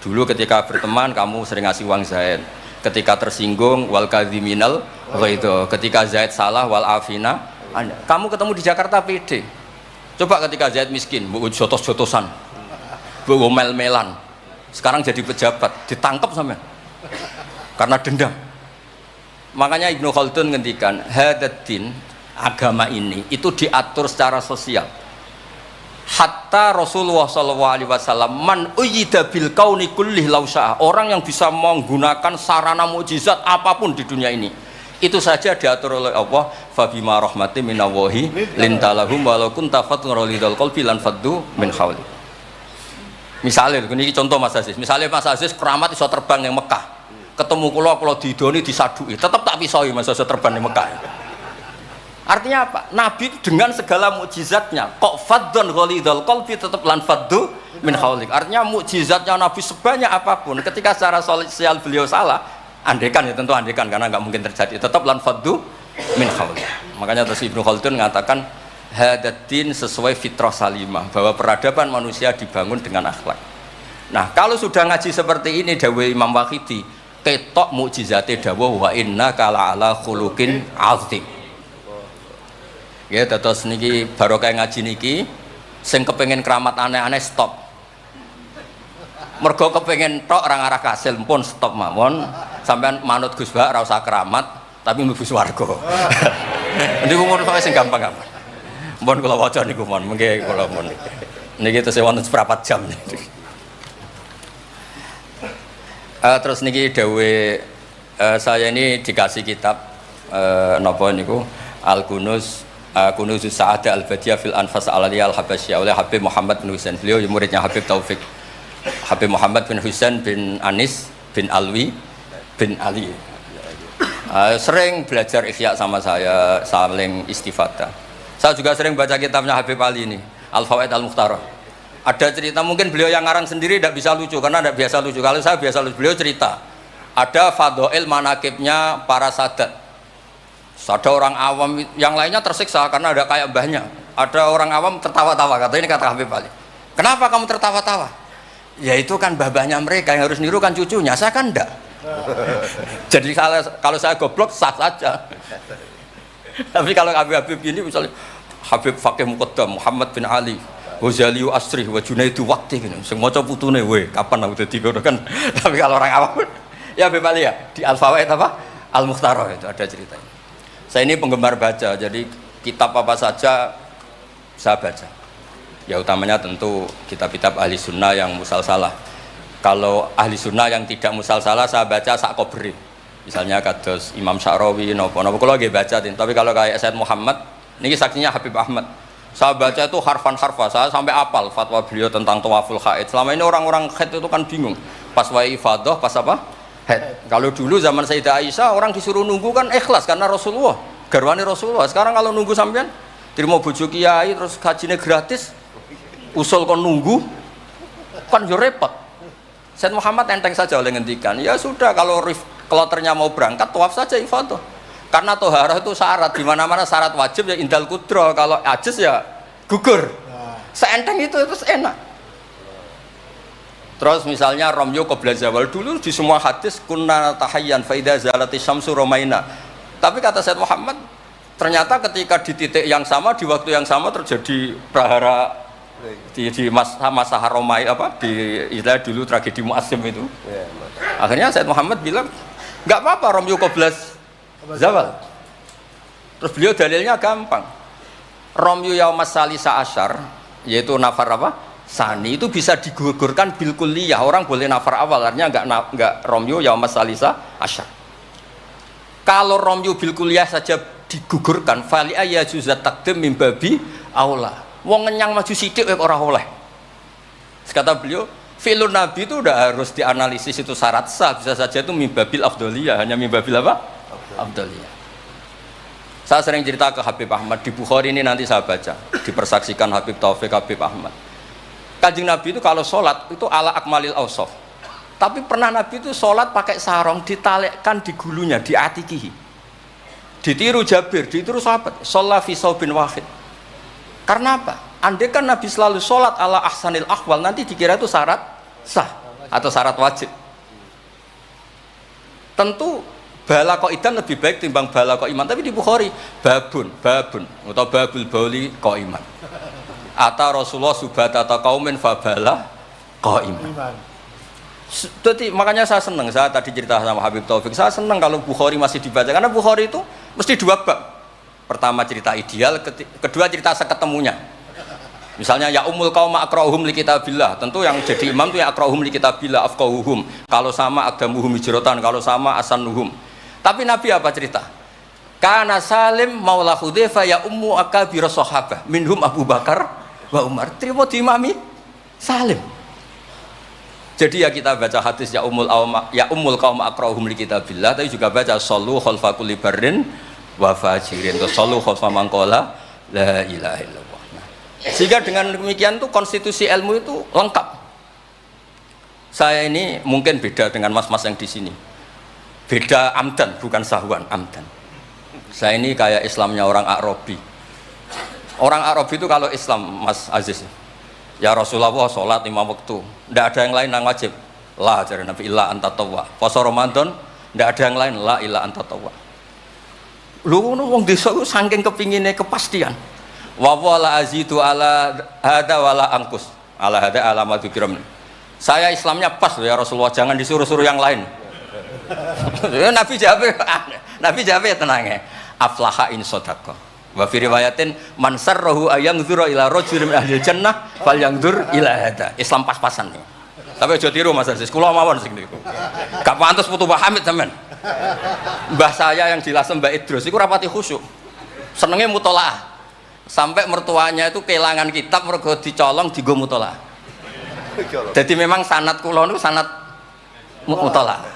Dulu ketika berteman kamu sering ngasih uang Zaid. Ketika tersinggung wal kadhiminal ghaidha, ketika Zaid salah wal afina. Kamu ketemu di Jakarta pede. Coba ketika Zaid miskin, mbok jotos-jotosan, mbok mel-melan. Sekarang jadi pejabat, ditangkap sampean karena dendam. Makanya Ibnu Khaldun ngendikan, hadatin agama ini itu diatur secara sosial. Hatta Rasulullah SAW man uyyida bil kauni kullih lausa, orang yang bisa menggunakan sarana mukjizat apapun di dunia ini itu saja diatur oleh Allah. Fabima rahmati minallahi lintalahum walau kunta fatun ghalidul qalbi lan faddu min hawli. Misalnya ini contoh Mas Aziz, misalnya Mas Aziz keramat iso terbang yang Mekah, ketemu kula didoni disadui tetap tak pisoi Mas Aziz terbang yang Mekah. Artinya apa? Nabi dengan segala mukjizatnya kok faddun ghalidul qalbi tetap lan faddu min haulik. Artinya mukjizatnya Nabi sebanyak apapun, ketika secara sosial beliau salah, andekan ya tentu andekan karena nggak mungkin terjadi, tetap lan faddu min haulik. Makanya terus Ibnu Khaldun mengatakan hadatin sesuai fitrah salimah, bahwa peradaban manusia dibangun dengan akhlak. Nah, kalau sudah ngaji seperti ini dawuh Imam Waqidi, ketok mukjizate dawuh wa innaka la'ala khuluqin azim. Ya, terus niki barokah ngaji niki, sing kepengen keramat aneh-aneh stop. Mergo kepengen tok orang arah kasil pun stop mawon. Sampean manut Gus Ba ora usah keramat, tapi mlebu swarga. Niku mun sing gampang-gampang. Mohon kula waca niku mon, mengke kula mon. Niki tesih wonten seprapat jam. Terus niki dawuh saya ini dikasih kitab napa niku Al-Kunuz Kunuzus Sa'adah Al-Badiyah fil Anfas Al-Aliyah Al-Habasyah oleh Habib Muhammad bin Husain. Beliau muridnya Habib Taufik. Habib Muhammad bin Husain bin Anis bin Alwi bin Ali. Sering belajar Ihya sama saya, saling istifadah. Saya juga sering baca kitabnya Habib Ali ini, Al-Fawaid Al-Mukhtarah. Ada cerita, mungkin beliau yang ngarang sendiri tidak bisa lucu karena tidak biasa lucu. Kalau saya biasa lucu, beliau cerita ada fadhail manakibnya para sadat. Ada orang awam yang lainnya tersiksa karena ada kayak mbahnya. Ada orang awam tertawa-tawa, kata ini kata Habib Ali. Kenapa kamu tertawa-tawa? Ya itu kan mbah-mbahnya mereka yang harus niru kan cucunya, saya kan enggak. Jadi kalau saya goblok sah saja. Tapi kalau Habib ini misalnya Habib Fakih Muqaddam Muhammad bin Ali Ghazali Asri wa Junaidu Waqti gini, sing maca putune we kapan aku dadi ngono kan. Tapi kalau orang awam ya Habib Ali ya di Al-Fawaid apa? Al-Mukhtarah itu ada ceritanya. Saya ini penggemar baca, jadi kitab apa saja saya baca. Ya utamanya tentu kitab-kitab ahli sunnah yang musalsalah. Kalau ahli sunnah yang tidak musalsalah saya baca sak kobri. Misalnya kados Imam Sya'rawi, nopo-nopo kalau lagi baca. Tapi kalau kayak Said Muhammad, ini saksinya Habib Ahmad. Saya baca itu harfan-harfa, saya sampai apal fatwa beliau tentang tawaful haid. Selama ini orang-orang haid itu kan bingung. Pas wae ifadah, pas apa? Haid. Kalau dulu zaman Sayyidah Aisyah orang disuruh nunggu kan ikhlas karena Rasulullah, garwane Rasulullah. Sekarang kalau nunggu sampean terima bojo kiai terus hajine gratis, usul kon nunggu kan yo repot. Said Muhammad enteng saja oleh ngendikan, ya sudah kalau kloternya mau berangkat tawaf saja ifadah. Karena toharah itu syarat, di mana-mana syarat wajib ya indal kudro, kalau ajis ya gugur. Seenteng itu terus enak. Terus misalnya romyo qabla zawal, dulu di semua hadis kunna tahayyan fa idza zalati syamsu romaina. Tapi kata Said Muhammad, ternyata ketika di titik yang sama di waktu yang sama terjadi prahara di masa haromai apa di istilah dulu tragedi Mu'asim itu. Akhirnya Said Muhammad bilang nggak apa-apa romyo qabla zawal. Terus beliau dalilnya gampang. Romyu yaumas salisa asyar, yaitu nafar apa? Sani itu bisa digugurkan bil kulliyah. Orang boleh nafar awal, artinya enggak romyu yaumas salisa asyar. Kalau romyu bil kulliyah saja digugurkan, fali ayajuzat takdim min babi aula. Wong ngenyang maju sithik ora oleh. Kata beliau, fi'lun nabi itu udah harus dianalisis itu syarat sah, bisa saja itu min babil afdhaliyah, hanya min babil apa? Afdhaliyah. Saya sering cerita ke Habib Ahmad di Bukhari ini, nanti saya baca dipersaksikan Habib Taufik Habib Ahmad. Kanjeng Nabi itu kalau sholat itu ala akmalil awsaf. Tapi pernah Nabi itu sholat pakai sarong ditalekkan di gulunya, di atikihi. Ditiru Jabir, ditiru sahabat. Sholat fi saubin wahid. Karena apa? Andai kan Nabi selalu sholat ala ahsanil ahwal, nanti dikira itu syarat sah atau syarat wajib. Tentu bala qaidan lebih baik timbang bala qaiman, tapi di Bukhari babun atau babul bauli qaiman. Ata Rasulullah subhata atau qaumin fabala qaiman. Jadi makanya saya senang, saya tadi cerita sama Habib Taufik, saya senang kalau Bukhari masih dibaca, karena Bukhari itu mesti dua bab. Pertama cerita ideal, kedua cerita seketemunya. Misalnya ya umul qauma aqra'uhum li kitabillah, tentu yang jadi imam itu ya aqra'uhum li kitabillah afqahuhum. Kalau sama aqdamuhum hijratan, kalau sama asanuhum. Tapi Nabi apa cerita? Kana Salim maula Hudzaifah ya ummu akabir sahabah minhum Abu Bakar wa Umar. Terima diimami Salim. Jadi ya kita baca hadis ya umul qaum aqra'uhum li kitabillah, tapi juga baca sallu khalfa kulli barrin wa fajirin, sallu khalfa man qala la ilaha illallah. Sehingga dengan demikian tuh konstitusi ilmu itu lengkap. Saya ini mungkin beda dengan mas-mas yang di sini. Beda amdan, bukan sahwan, amdan. Saya ini kayak Islamnya orang Arabi. Orang Arabi itu kalau Islam, Mas Aziz, ya Rasulullah sholat 5 waktu, tidak ada yang lain yang wajib. La ajaran Nabi illa anta tawwa. Puasa Ramadan, tidak ada yang lain, la illa anta tawwa. Lu wong desa itu saking kepinginnya kepastian. Wa wala azidu ala hada wala angkus. Ala hada ala madzukiram. Saya Islamnya pas ya Rasulullah, jangan disuruh-suruh yang lain. Nabi jawab ya tenang ya. Aflaha in sodaqah. Wa fi riwayatin man sarrahu ayangdzura ila rajulin min ahli jannah falyangdzur ila hada. Islam pas-pasan nih. Tapi aja tiru Mas Aziz, kula mawon sing niku. Gak pantes putu Mbah Hamid sampean. Mbah saya yang dilasem Mbak Idrus iku rapati khusyuk. Senenge mutolaah. Sampai mertuanya itu kehilangan kitab mergo dicolong dienggo mutolaah. Jadi memang sanad kula niku sanad mutolaah.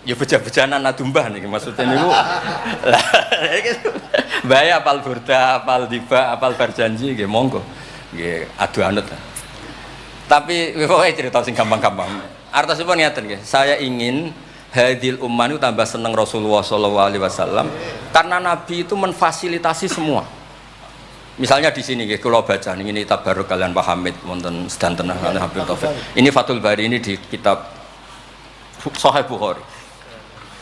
Ya beja-bejanan nadumbah nih maksudnya niku. Bahaya apal burda, apal diba, apal berjanji nggih monggo. Nggih adu anut. Tapi pokoke cerita sing gampang-gampang. Artosipun ngeten nggih, saya ingin hadil ummah itu tambah seneng Rasulullah SAW karena Nabi itu memfasilitasi semua. Misalnya di sini nggih kula baca ini tabarruk kalian Pak Hamid wonten sedanten Habib Taufik. Ini Fathul Bari ini di kitab Sahih Bukhari.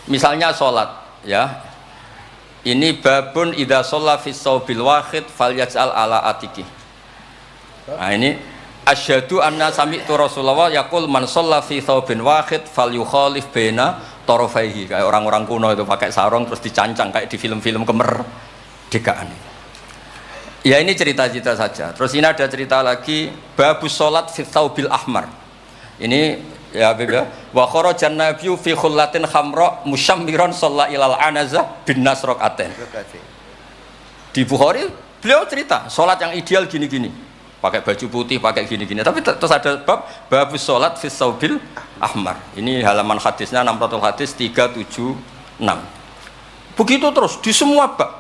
Misalnya sholat ya, ini babun idza shalla fi saubil wahid falyaj'al ala atiki. Nah ini asyhadu anna sami'tu Rasulullah yaqul man shalla fi saubin wahid falyukhalif baina tarafaihi. Kayak orang-orang kuno itu pakai sarung terus dicancang kayak di film-film kemerdekaan. Ya ini cerita-cerita saja. Terus ini ada cerita lagi babus sholat fi saubil ahmar. Ini ya Habib ya. Wa kharajan nabiyyu fi khullatin khamra musyammiran shalla ilal anazah bin nasraqatain. Di Bukhari beliau cerita salat yang ideal gini-gini. pakai baju putih, pakai gini-gini. Tapi terus ada babus sholat fis saubil ahmar. Ini halaman hadisnya 600 hadis 376. Begitu terus di semua bab.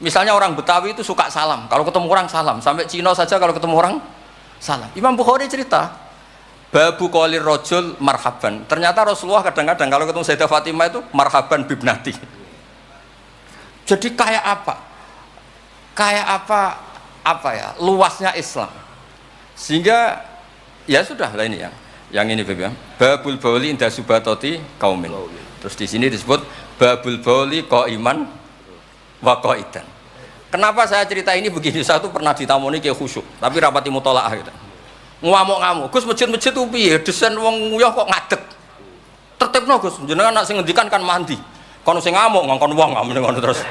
Misalnya orang Betawi itu suka salam, kalau ketemu orang salam. Sampai Cina saja kalau ketemu orang salam. Imam Bukhari cerita, babu qolir rojul marhaban. Ternyata Rasulullah kadang-kadang kalau ketemu Sayyidah Fatimah itu marhaban bibnati. Jadi kayak apa? Kayak apa ya? Luasnya Islam. Sehingga ya sudah lah ini yang ini ya. Babul bauli inda subatoti kaumin. Terus di sini disebut babul bauli qaiman wa qaidan. Kenapa saya cerita ini begini? Saya tuh pernah ditamoni kayak khusyuk, tapi rapati mutolaah gitu. Ngamuk-ngamuk, Gus masjid-masjid tuh piye? Desain wong nguyah kok ngadeg. Tertibno Gus, jenengan nak sing ngendikan kan mandi. Kono sing ngamuk ngongkon wong ngamuk ngono terus.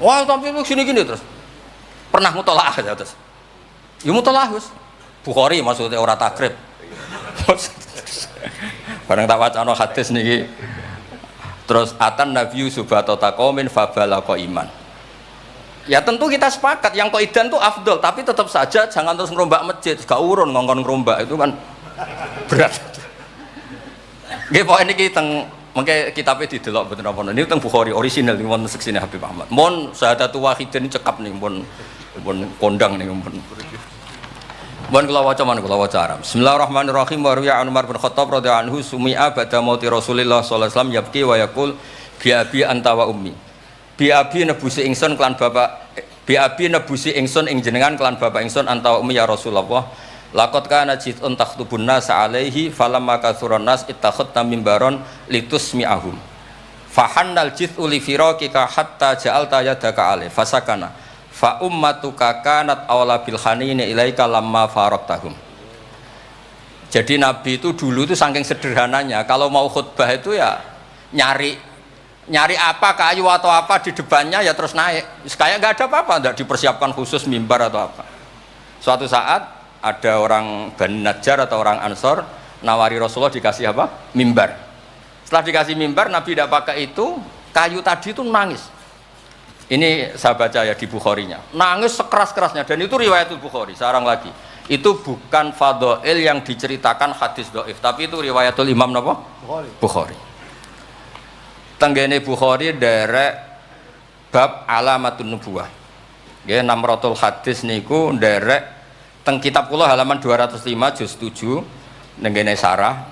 Wah, tapi gini-gini terus. Pernah mutolaah ya terus. Ya mutolaah Gus. Bukhari maksudnya ora takrib. Bareng tak wacana hadis niki. Terus atan nabiyyu subatota qaumin fabalaqa iman. Ya tentu kita sepakat yang qaidan itu afdol, tapi tetap saja jangan terus ngerombak masjid, gak urun ngongkon ngerombak itu kan berat. Nggih pokoke niki teng mengke kitabe didelok mboten apa niku teng Bukhari orisinal niku wonten seksine Habib Ahmad. Mun syahadatu wahidin cekap nih mun kondang niku mun. Mun kula waca man kula waca Arab. Bismillahirrahmanirrahim. Wa riya Umar bin Khattab radhiyallahu anhu sumi'a ba'da mauti Rasulillah sallallahu alaihi wasallam yabki wa yaqul bi abi anta wa ummi. Bi abi nebusi ingsun kelan bapak bi abi nebusi ingsun ing jenengan kelan bapak ingsun anta wa ummi ya Rasulullah. Laqad kana jitun takhtubun nas alaihi falamma kathuran nas ittakhadna mimbaron litusmi'ahum. Fahannal jit'u li firaqika hatta ja'alta yadaka alaihi fasakana. Fa ummatuka kanat awla bil hanini ilaika lamma faraqtahum. Jadi Nabi itu dulu itu saking sederhananya kalau mau khutbah itu ya nyari apa kayu atau apa di depannya ya terus naik. Kayak nggak ada apa-apa, nggak dipersiapkan khusus mimbar atau apa. Suatu saat ada orang Bani Najjar atau orang Ansor nawari Rasulullah dikasih apa? Mimbar. Setelah dikasih mimbar Nabi tidak pakai itu, kayu tadi itu nangis. Ini saya baca ya di Bukharinya. Nangis sekeras-kerasnya dan itu riwayatul Bukhari. Sekarang lagi. Itu bukan fadhail yang diceritakan hadis dhaif, tapi itu riwayatul Imam napa? Bukhari. Tenggene Bukhari derek bab alamatun nubuwah. Nggih 600 hadis niku derek teng kitab kula halaman 205 juz 7 nenggene sarah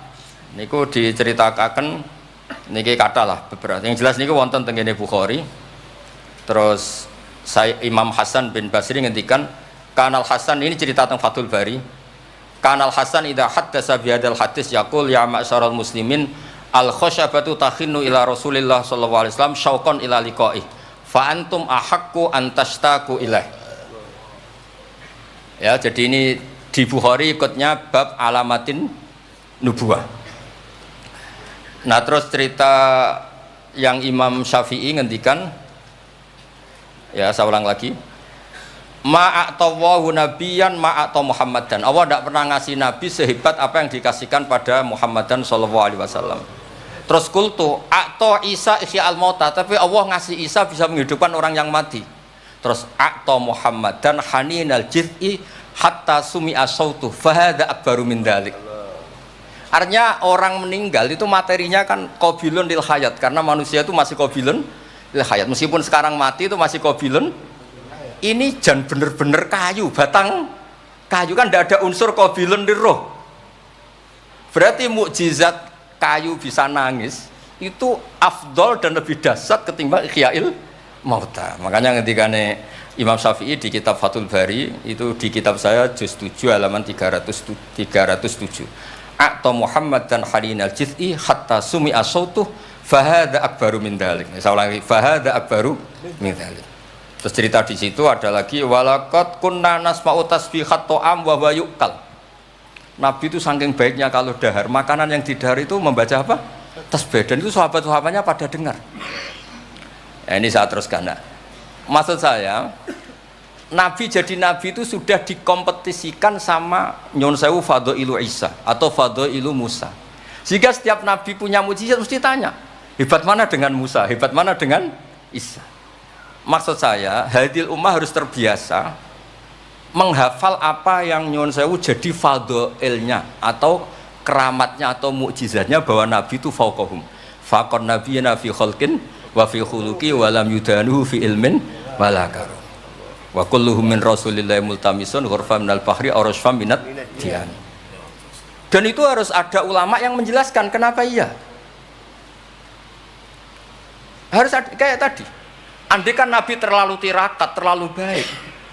niku diceritakaken niki katalah beberapa. Yang jelas niku wonten tenggene Bukhari. Terus saya Imam Hasan bin Basri ngendikan Kanal Hasan ini cerita tentang Fathul Bari. Kanal Hasan idza haddasa bi hadzal hadis yaqul ya ma'syaral muslimin al khosyabatu takhinnu ila Rasulillah sallallahu alaihi wasallam syauqan ila liqa'i fa antum ahaqqu an tashtaqu ilaih. Ya, jadi ini di Bukhari ikutnya bab alamatin nubuwah. Nah, terus cerita yang Imam Syafi'i ngendikan ya saya ulang lagi. Ma'atawahu nabiyan ma'ata Muhammadan. Allah tidak pernah ngasih nabi sehebat apa yang dikasihkan pada Muhammadan sallallahu alaihi wasallam. Terus kultu a'ta Isa ihya al-mauta, tapi Allah ngasih Isa bisa menghidupkan orang yang mati. Terus a'ta Muhammadan haninal jiz'i hatta sumi'a sautu fahada akbaru min dzalik. Artinya orang meninggal itu materinya kan qabilun lil hayat, karena manusia itu masih qabilun lil hayat. Meskipun sekarang mati itu masih qabilun. Ini jan bener-bener kayu, batang kayu kan tidak ada unsur qabilun lil roh. Berarti mukjizat kayu bisa nangis itu afdol dan lebih dahsyat ketimbang ihya'il mauta. Makanya ketika Imam Syafi'i di kitab Fathul Bari itu di kitab saya juz 7 halaman 307 A'ta Muhammad dan halinal jiz'i hatta sumi'a sautuh fahada akbaru min dzalik. Saya ulangi, fahada akbaru min dzalik. Terus cerita di situ ada lagi walaqad kunna nasma'u tasbihat ta'am wa yuqal. Nabi itu saking baiknya kalau dahar, makanan yang didahar itu membaca apa? Tasbih, dan itu sahabat-sahabatnya pada dengar. Ya, ini saya teruskan. Nah, maksud saya, Nabi jadi Nabi itu sudah dikompetisikan sama Nyon Sewu Fadailu Isa atau Fadailu Musa. Sehingga setiap Nabi punya mujizat mesti tanya, hebat mana dengan Musa, hebat mana dengan Isa. Maksud saya, hadil ummah harus terbiasa menghafal apa yang nyuwun sewu jadi fadhailnya atau keramatnya atau mukjizatnya bahwa Nabi itu fauqahum. Faqon nabiyina fi khalqin wa fi khuluqi wa lam yudanuhu fi ilmin wala karam. Wa kulluhum min rasulillahi multamisun ghurfa minal bahri aw rasfam minat dian. Dan itu harus ada ulama yang menjelaskan kenapa iya. Harus ada, kayak tadi. Andai kan Nabi terlalu tirakat, terlalu baik,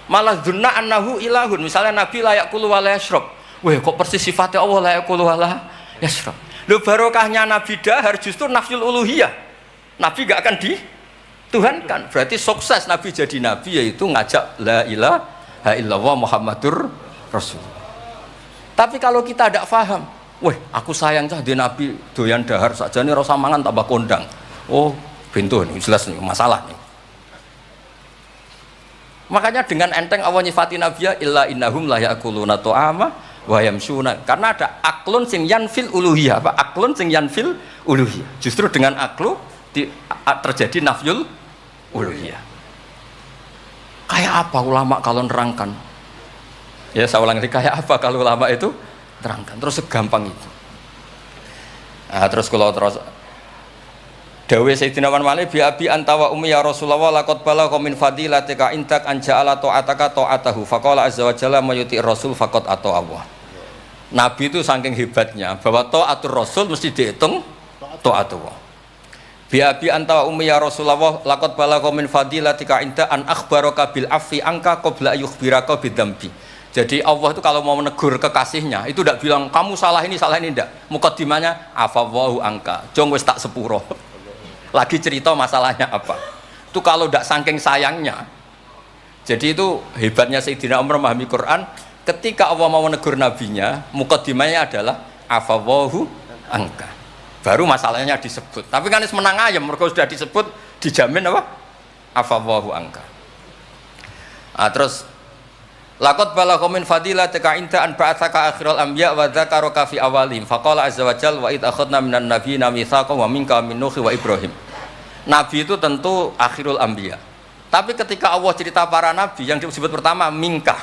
malah dzunna annahu ilahun. Misalnya Nabi layak kulu wa la yashrab. Weh, kok persis sifatnya Allah layak kulu wa la yashrab. Lho barokahnya Nabi dahar justru nafyul uluhiyah. Nabi gak akan dituhankan. Berarti sukses Nabi jadi nabi yaitu ngajak la ilaha illallah Muhammadur Rasul. Tapi kalau kita tidak paham, weh aku sayang cah di Nabi doyan dahar saja nih rasa mangan tambah kondang. Oh, pintu nih jelas nih masalah nih. Makanya dengan enteng Allah nyifati Nabiya illa innahum la ya'kuluna ta'ama wa yamshuna. Karena ada aklun sing yanfil uluhiyah, apa? Aklun sing yanfil uluhiyah. Justru dengan aklu terjadi nafyul uluhiyah. Kayak apa ulama kalau nerangkan? Ya saya ulang lagi, kayak apa kalau ulama itu terangkan? Terus segampang itu. Nah, terus kalau terus Dawe Sayyidina Malik bi abi anta wa ummi ya Rasulullah laqad balagha min fadilatika intak an ja'ala ta'ataka ta'atahu faqala azza wa jalla mayuti rasul faqad ata Allah. Nabi itu saking hebatnya bahwa ta'atur rasul mesti dihitung ta'atullah. Bi abi anta wa ummi ya Rasulullah laqad balagha min fadilatika inta an akhbaraka bil afi angka qabla yukhbiraka bidzambi. Jadi Allah itu kalau mau menegur kekasihnya itu tidak bilang kamu salah ini tidak. Mukaddimahnya afawwahu angka. Jong wis tak sepuro. Lagi cerita masalahnya apa itu kalau tidak saking sayangnya. Jadi itu hebatnya Sayyidina Umar memahami Quran. Ketika Allah mau menegur nabinya mukaddimahnya adalah afawahu angka, baru masalahnya disebut. Tapi kan menang ayam mereka sudah disebut dijamin apa afawahu angka. Nah, terus laqad balagha min fadilatika inta an ba'atsaka akhiral anbiya wa dzakaraka fi awalihim faqala azza wa jalla wa id akhadna minan nabiyina mitsaqan wa minka min nuh wa ibrahim. Nabi itu tentu akhirul anbiya. Tapi ketika Allah cerita para nabi yang disebut pertama minka,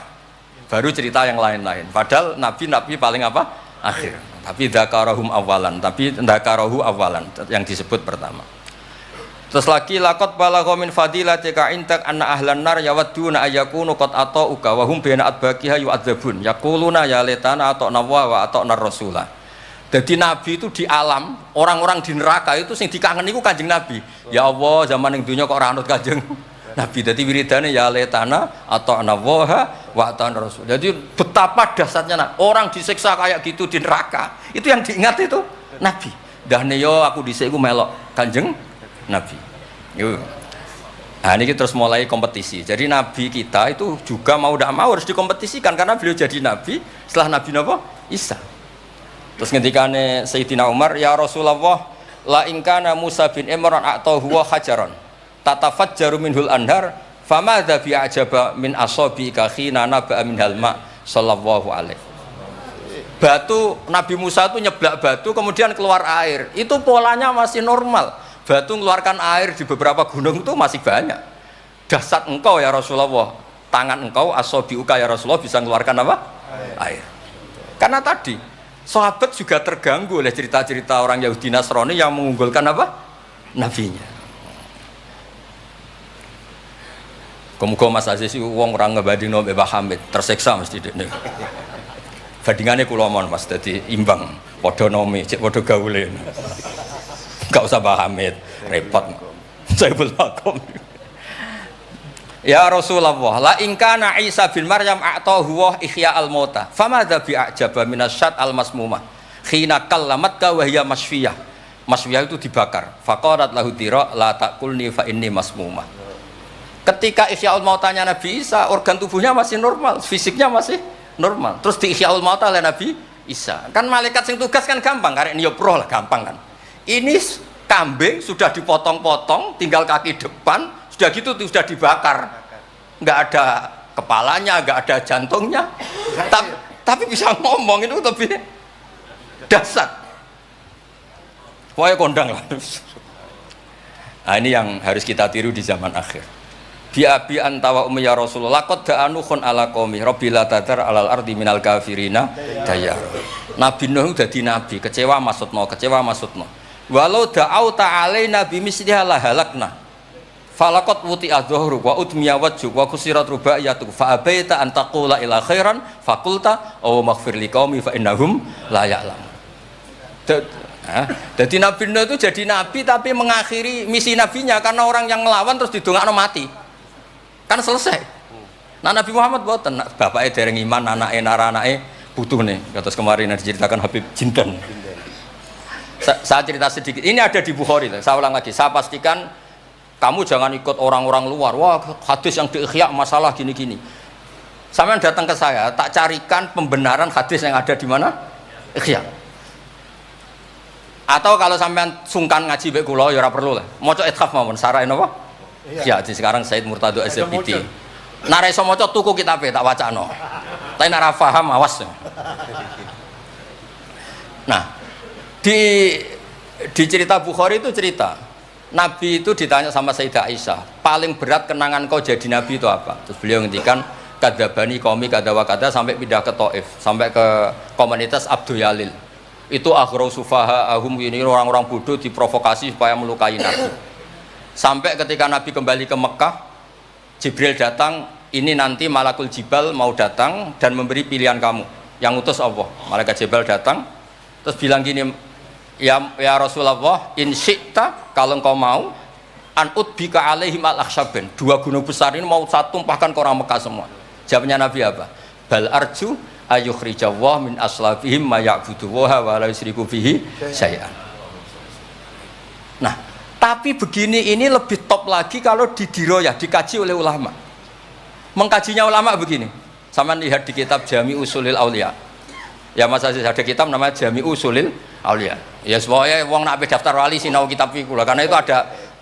baru cerita yang lain-lain. Padahal nabi paling apa? Akhir. Tapi dzakarahum awalan, tapi dzakarahu awalan yang disebut pertama. Terus lagi laqad balagha min fadilatika intak anna ahlan nar yawadduna ayyakunu qad ata'uka wa hum baina adbaqiha yu'adzabun yaquluna ya laitana ata'na wa ata'na rasulah. Jadi Nabi itu di alam orang-orang di neraka itu sing dikangeni iku Kanjeng Nabi. Ya Allah zaman ning dunya kok ora anut Kanjeng Nabi. Dadi wiridane ya laitana ata'na wa ata'na rasul. Jadi betapa dahsyatnya orang disiksa kayak gitu di neraka. Itu yang diingat itu Nabi. Dahne yo aku dhisik iku melok Kanjeng Nabi. Yuk. Nah ini terus mulai kompetisi. Jadi Nabi kita itu juga mau tidak mau harus dikompetisikan karena beliau jadi Nabi setelah Nabi Isa. Terus ketika Sayyidina Umar ya Rasulullah la ingkana Musa bin Imran a'tahu wa hajaran tatafajjaru minhul anhar famadza bi ajaba min asabiika khina naba'a minhal ma sallallahu alaihi. Batu Nabi Musa itu nyeblak batu kemudian keluar air. Itu polanya masih normal. Batu mengeluarkan air di beberapa gunung itu masih banyak. Dahsyat engkau ya Rasulullah, tangan engkau asobiuka ya Rasulullah bisa mengeluarkan apa? Air. Karena tadi sahabat juga terganggu oleh cerita-cerita orang Yahudi Nasrani yang mengunggulkan apa? Nabinya. Kemudian Mas Aziz itu wong orang ngebanding Mbak Mbah Hamid tersiksa mesti dene. Bandingannya kula mon Mas dadi imbang padha nomi cek padha gaule. Enggak usah Mbah Hamid, repot. Saya belum. Ya Rasulullah, la in kana Isa bin Maryam a'tahu wa ihya al-mauta. Famadza bi a'jaba minasyat al-masmumah. Khina kallamatka wa hiya masfiyah. Masfiyah itu dibakar. Faqarat lahu dira la taqulni fa inni masmumah. Ketika ihyaul mautanya Nabi Isa, organ tubuhnya masih normal, fisiknya masih normal. Terus di ihyaul mauta oleh Nabi Isa. Kan malaikat sing tugas kan gampang, karek niup roh lah gampang kan. Ini kambing sudah dipotong-potong, tinggal kaki depan, sudah gitu sudah dibakar, nggak ada kepalanya, nggak ada jantungnya, tapi bisa ngomong, itu lebih dahsyat. Pokoknya kondang lah. Nah ini yang harus kita tiru di zaman akhir. bi abi anta wa ummi ya Rasulullah qad da'anu khun ala qaumi rabbil tadar alal ardi minal kafirina dayar. Nabi Nuh dadi nabi, kecewa maksudno. Walau da'au ta'alaina bi misliha la halakna. Falaqat wuti adzuhru wa udmiya wajhu wa kusirat rubaiyatu fa abaita an taqula ila khairan faqulta aw maghfir liqaumi fa innahum la ya'lam. Jadi Nabi Nuh itu jadi nabi tapi mengakhiri misi nabinya karena orang yang ngelawan terus didongakno mati. Kan selesai. Nah Nabi Muhammad boten bapaknya dereng iman, anake naranake butuh nih. Kados kemarin diceritakan Habib Jindan. Saya cerita sedikit. Ini ada di Bukhari. Saya ulang lagi. Saya pastikan kamu jangan ikut orang-orang luar. Wah, hadis yang di Ihya masalah gini-gini. Sampeyan datang ke saya, tak carikan pembenaran hadis yang ada di mana? Ihya. Atau kalau sampean sungkan ngaji mbek kula ya ora perlu lah. Maca ithaf mawon sarae napa? Iya, sekarang Said Murtado SPT. Nek iso maca tuku kitabe tak wacano. Tapi nek ora paham awas. Nah, di cerita Bukhari itu cerita Nabi itu ditanya sama Sayyidah Aisyah, paling berat kenangan kau jadi Nabi itu apa? Terus beliau ngendikan kadzabani qaumi kadza wa kadza sampai pindah ke Taif, sampai ke komunitas Abdul Yalil. Itu akhirau sufaha ahum, ini orang-orang bodoh diprovokasi supaya melukai Nabi. Sampai ketika Nabi kembali ke Mekah, Jibril datang, ini nanti Malakul Jibal mau datang dan memberi pilihan kamu. Yang utus Allah. Malaikat Jibril datang, terus bilang gini, ya Rasulullah, in syi'ta, kalau engkau mau, an udbika alaihim al-akhsyaben. 2 gunung besar ini mau saya tumpahkan ke orang Mekah semua. Jawabnya Nabi apa? Bal arju ayukhrijawah min aslafihim ma ya'buduwaha wa la yusriku bihi syai'an. Nah, tapi begini ini lebih top lagi kalau didiroyah, dikaji oleh ulama. Mengkajinya ulama begini. Sama lihat di kitab Jami Usulil Aulia. Ya Mas Aziz ada kitab namanya Jami Usulil Aulia. Ya semuanya wong nak daftar wali sinau kitab iku lah, karena itu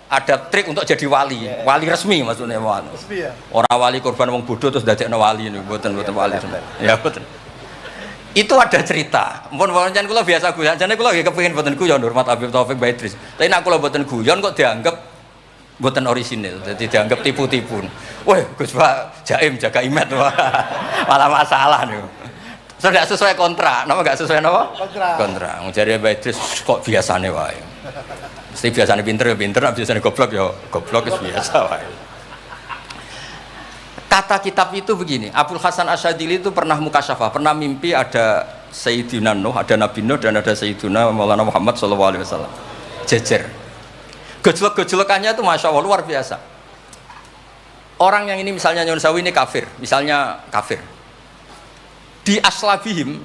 ada trik untuk jadi wali resmi maksudnya wali. Orang wali korban wong bodoh terus dadekno wali niku mboten wali. Ya betul. Itu ada cerita. Mun pancen kula biasa guyon, jane kula nggih kepengin mboten guyon hormat Habib Taufik Baidris. Tapi nek kula mboten guyon kok dianggap mboten orisinil. Jadi dianggap tipu-tipu. Wah, Gus Pak jaim jaga imet malah masalah niku. Sudah sesuai kontrak, napa enggak sesuai napa? Kontrak. Jare Baidris kok biasane wae. Mesti biasane pinter ya pinter, biasane goblok ya goblok wis biasa wae. Kata kitab itu begini, Abdul Hasan Asyadili itu pernah mukasyafah, pernah mimpi ada Sayyidina Nuh, ada Nabi Nuh dan ada Sayyidina Maulana Muhammad SAW. Jejer. Gejolak-gejolakannya itu Masya Allah luar biasa. Orang yang ini misalnya Nyun Sawi ini kafir, misalnya kafir. Di aslabihim,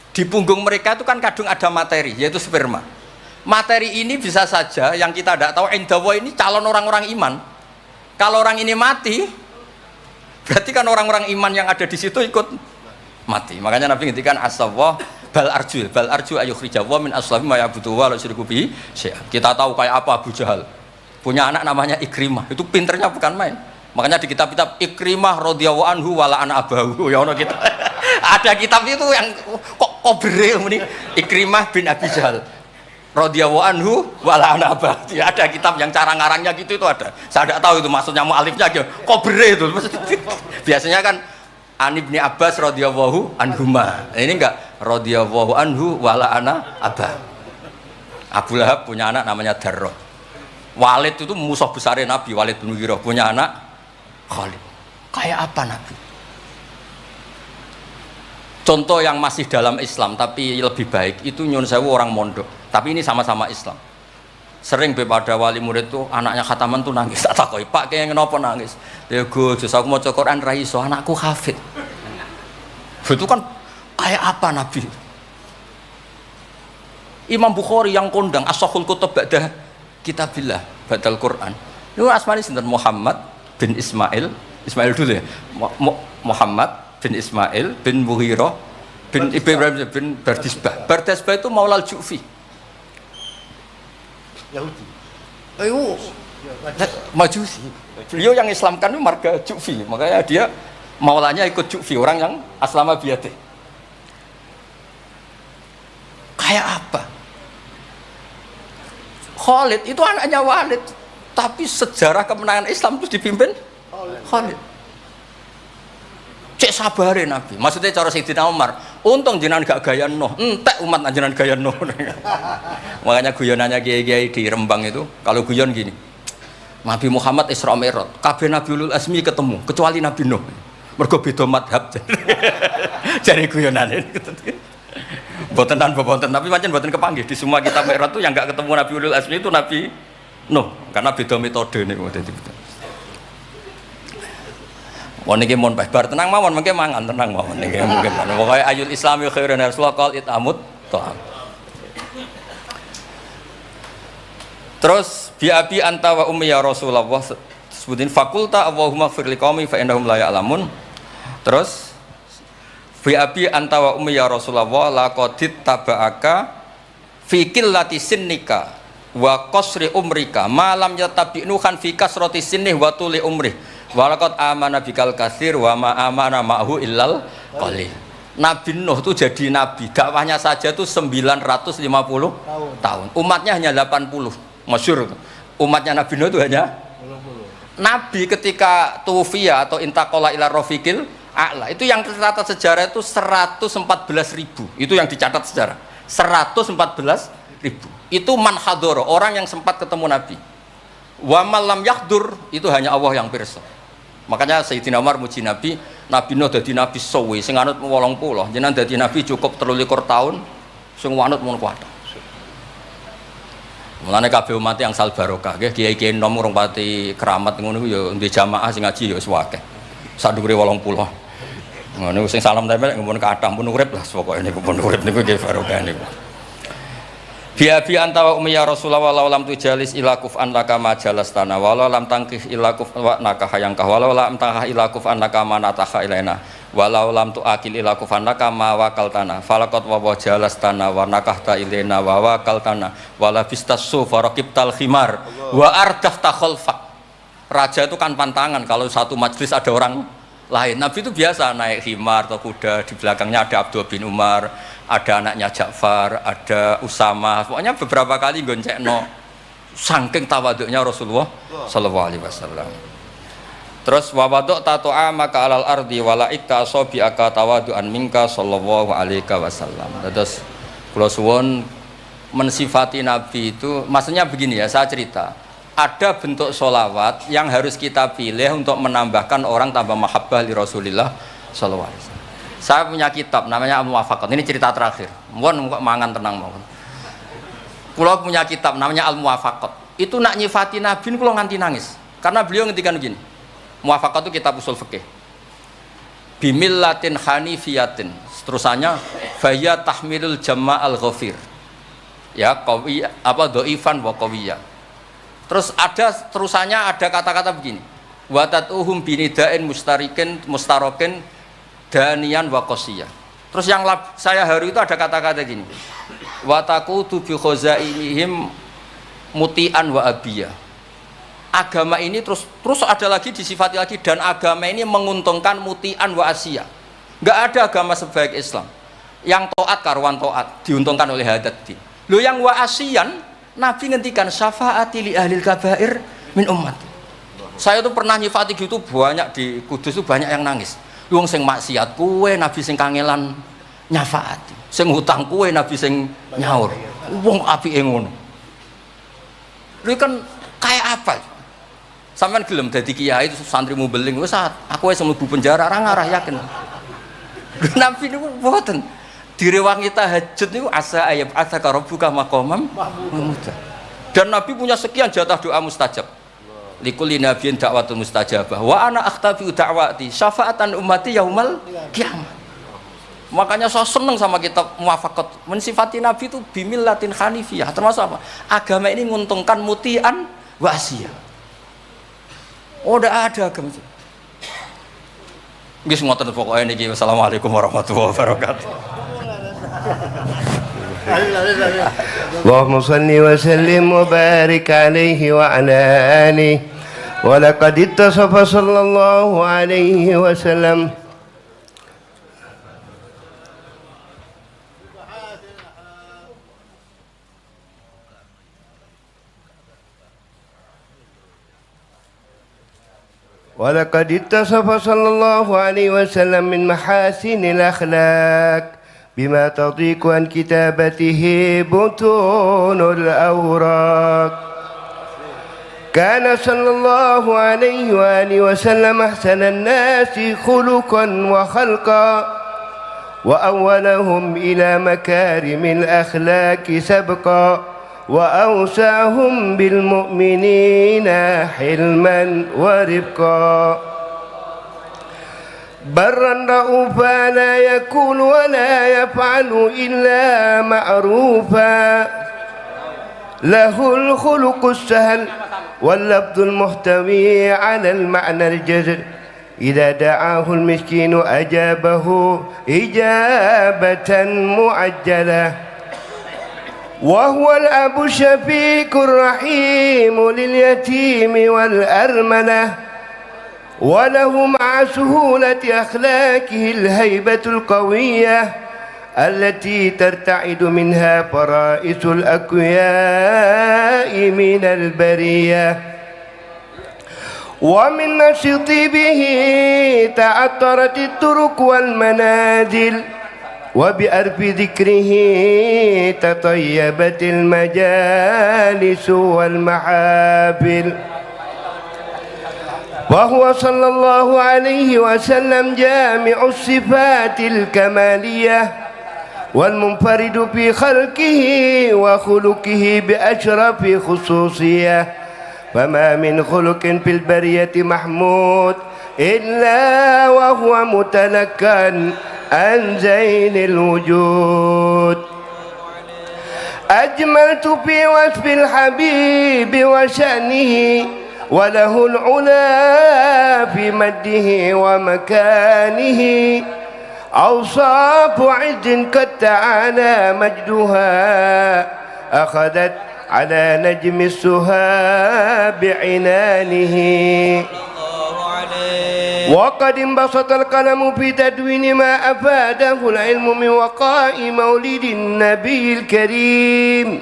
di punggung mereka itu kan kadung ada materi, yaitu sperma. Materi ini bisa saja yang kita tidak tahu, indawa ini calon orang-orang iman. Kalau orang ini mati, berarti kan orang-orang iman yang ada di situ ikut mati. Makanya Nabi ngintikan asawah bal arju ayukhrijawah min aslabi ma ya'budu wa la yusyriku bihi syai'an. Kita tahu kayak apa Abu Jahal. Punya anak namanya Ikrimah. Itu pinternya bukan main. Makanya di kitab-kitab Ikrimah radhiyallahu anhu wa la'ana abahu. Ya ono kita. Ada kitab itu yang kok beril ini Ikrimah bin Abi Jahal. Radhiyallahu anhu wa la'ana abahu. Ya, ada kitab yang cara ngarangnya gitu itu ada. Saya tidak tahu itu maksudnya mu'alifnya gitu. Kok beril itu. Biasanya kan An Ibni Abbas radhiyallahu anhuma. Ini enggak radhiyallahu anhu wa la'ana abah. Abu Lahab punya anak namanya Darrah. Walid itu musuh besar Nabi, Walid bin Mughirah punya anak Khalid. Kayak apa Nabi? Contoh yang masih dalam Islam tapi lebih baik itu nyun sewu orang mondok. Tapi ini sama-sama Islam. Sering pada wali murid tuh anaknya khataman tuh nangis. Tak takoi, Pak kayak kenapa nangis? Ya Gus, aku mau Quran ra iso, anakku hafid. Itu kan kayak apa Nabi? Imam Bukhari yang kondang as-sahul kutub ba'da kitabillah, ba'dal Quran. Itu asmane sinten? Muhammad bin Ismail dulu ya. Muhammad bin Ismail bin Mughirah bin Ibrahim bin Bardisbah. Bardisbah itu Maulal Ju'fi. Yahudi. Ayo, Majusi. Beliau yang Islamkan itu marga Ju'fi, makanya dia maulanya ikut Ju'fi, orang yang aslama biyate. Kayak apa? Khalid itu anaknya Walid, tapi sejarah kemenangan Islam itu dipimpin Khalid. Cek sabare Nabi. Maksudnya cara Sayyidina Umar, untung jenengan gak gaya Nuh, entek umat jenengan gaya Nuh. Makanya guyonannya kiai-kiai di Rembang itu, kalau guyon gini. Nabi Muhammad Isra Mi'raj, kabeh Nabi Ulul Azmi ketemu, kecuali Nabi Nuh. Mergo beda madhab. Jare guyonane. Botenan boten, tapi pancen boten kepanggih. Di semua kitab Mi'raj itu yang enggak ketemu Nabi Ulul Azmi itu Nabi Nuh, karena beda metode niku dadi. Mon iki mon bar tenang mawon mengke mangan tenang mawon niki mungkin. Pokoke ayul islami khairun rasulullah qal itamut ta'am. Terus bi abi anta wa ummi ya Rasulullah sebutin fakulta Allahumma firli qaumi fa innahum la ya'lamun. Terus bi abi anta wa ummi ya Rasulullah laqadit taba'aka fi qillati sinnika wa qasri umrika ma lam yatabi'nuhan fi kasrati sinnih wa tuli umri walaqad amana bikal katsir wa ma amana ma'hu illal qalil. Nabi Nuh itu jadi nabi, dakwahnya saja itu 950 tahun. Umatnya hanya 80. Masyhur umatnya Nabi Nuh itu hanya 20. Nabi ketika tufiya atau intaqala ila rafiqil a'la itu yang tercatat sejarah itu 114.000. Itu yang dicatat sejarah 114.000. Itu man hadara, orang yang sempat ketemu Nabi. Wa malam yahdur itu hanya Allah yang pirsa. Makanya Sayyidina Umar muji Nabi, Nabi Nuh dadi nabi suwi sing anut 80, jenengan dadi nabi cukup 23 tahun sing anut mun kuat. Mulane kabeh umat yang sal barokah nggih kiai-kiai nom urung pati keramat ngono ya ndek jamaah sing ngaji ya wis akeh. Sadukure 80. Ngono sing salam tempel ngempun kathah pun urip lah pokoke niku pun urip niku nggih barokah niku. Bi anta wa ummi ya Rasulullah wa lam tujalis ila kuf'an laka ma jalastana wa lam tangkih ila kuf'an laka hayangka wa lam tangkah ila kuf'an laka ma nataha ilaina wa lam tuakil ila kuf'an laka ma wakaltana falaqad wa jalastana wa nakahta ilaina wa wakaltana wa labistas sufa raqibtal khimar wa ardafta khalfak. Raja itu kan pantangan kalau satu majelis ada orang lain. Nabi itu biasa naik khimar atau kuda, di belakangnya ada Abdul bin Umar, ada anaknya Ja'far, ada Usama. Pokoknya beberapa kali goncekno saking tawaduknya Rasulullah sallallahu alaihi wasallam. Terus wa wadok tatu'a maka alal ardi wala ikta asabiaka tawadu'an minka sallallahu alaihi wasallam. Terus kula suwun mensifati Nabi itu maksudnya begini ya, saya cerita. Ada bentuk sholawat yang harus kita pilih untuk menambahkan orang tambah mahabbah li Rasulillah sallallahu alaihi wasallam. Saya punya kitab namanya Al-Muwafaqat. Ini cerita terakhir. Mohon mangan tenang mohon. Kula punya kitab namanya Al-Muwafaqat. Itu nak nyifati Nabi kula nganti nangis. Karena beliau ngendikan begini. Muwafaqat itu kitab usul fikih. Bimillatin hanifiyatin. Terusannya faya tahmilul jama'al ghafir. Ya, qawiyya apa dhaifan wa qawiyya. Terus ada terusannya ada kata-kata begini. Wa tatuhum binida'in mustarokin danian wa qasiyah. Terus yang saya haru itu ada kata-kata gini. Wa taqutu bi khazainihim mutian wa abiyah. Agama ini terus ada lagi disifati lagi dan agama ini menguntungkan mutian wa asiyah. Enggak ada agama sebaik Islam. Yang taat karuan taat diuntungkan oleh hadati. Lo yang wa asiyan Nabi ngendikan syafaati li ahlil kabair min umat. Saya tuh pernah nyifati gitu banyak di Kudus itu banyak yang nangis. Wong sing maksiat kue Nabi sing kangelan nyafaati. Sing hutang kue Nabi sing nyaur. Wong apike ngono. Lha kan kayak apa? Sampeyan gelem dadi kiai santrimu beling wis aku wis mlebu penjara ora ngarah yakin. Nabi niku mboten. Direwangi tahajud itu asa ayat asa karobuka makomam mahmudah. Dan Nabi punya sekian jatah doa mustajab. Likulli nabiyyin da'watun mustajabah wa ana akhtabi da'wati syafaatan ummati yaumal kiamat. Makanya saya senang sama kitab Muwafaqat. Mensifati Nabi itu bimillatin hanifiyah. Termasuk apa? Agama ini menguntungkan mutian wa asiyah. Oh, udah ada agama itu. Nggih ngoten pokoke niki. Wassalamualaikum warahmatullahi wabarakatuh. اللهم صل وسلم وبارك عليه وعلى آله ولقد اتصف صلى الله عليه وسلم ولقد اتصف صلى الله عليه وسلم من محاسن الأخلاق بما تضيق عن كتابته بطون الأوراق. كان صلى الله عليه وآله وسلم أحسن الناس خلقا وخلقا وأولهم إلى مكارم الأخلاق سبقا وأوسعهم بالمؤمنين حلما ورفقا. برا رؤوفا لا يقول ولا يفعل إلا معروفا، له الخلق السهل واللفظ المحتوي على المعنى الجزر، إذا دعاه المسكين أجابه إجابة معجلة. وهو الأب الشفيق الرحيم لليتيم والأرملة، وله مع سهولة أخلاقه الهيبة القوية التي ترتعد منها فرائس الأقوياء من البرية. ومن نشط به تعطرت الطرق والمنازل، وبأرف ذكره تطيبت المجالس والمحافل. وهو صلى الله عليه وسلم جامع الصفات الكمالية والمنفرد في خلقه وخلقه بأشرف خصوصية، فما من خلق في البرية محمود إلا وهو متلكا عن زين الوجود. أجملت في وصف الحبيب وشأنه، وله العلا في مده ومكانه، أوصاف عز قد تعالى مجدها أخذت على نجم السها بعنانه. وقد انبسط القلم في تدوين ما أفاده العلم من وقاء مولد النبي الكريم،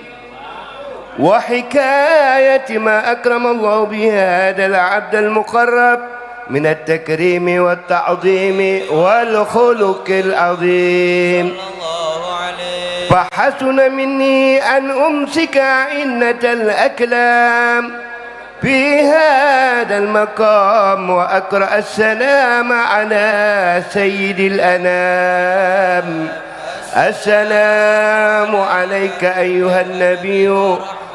وحكاية ما أكرم الله به هذا العبد المقرب من التكريم والتعظيم والخلق العظيم. فحسن مني أن أمسك عنة الأكلام في هذا المقام وأقرأ السلام على سيد الأنام. السلام عليك أيها النبي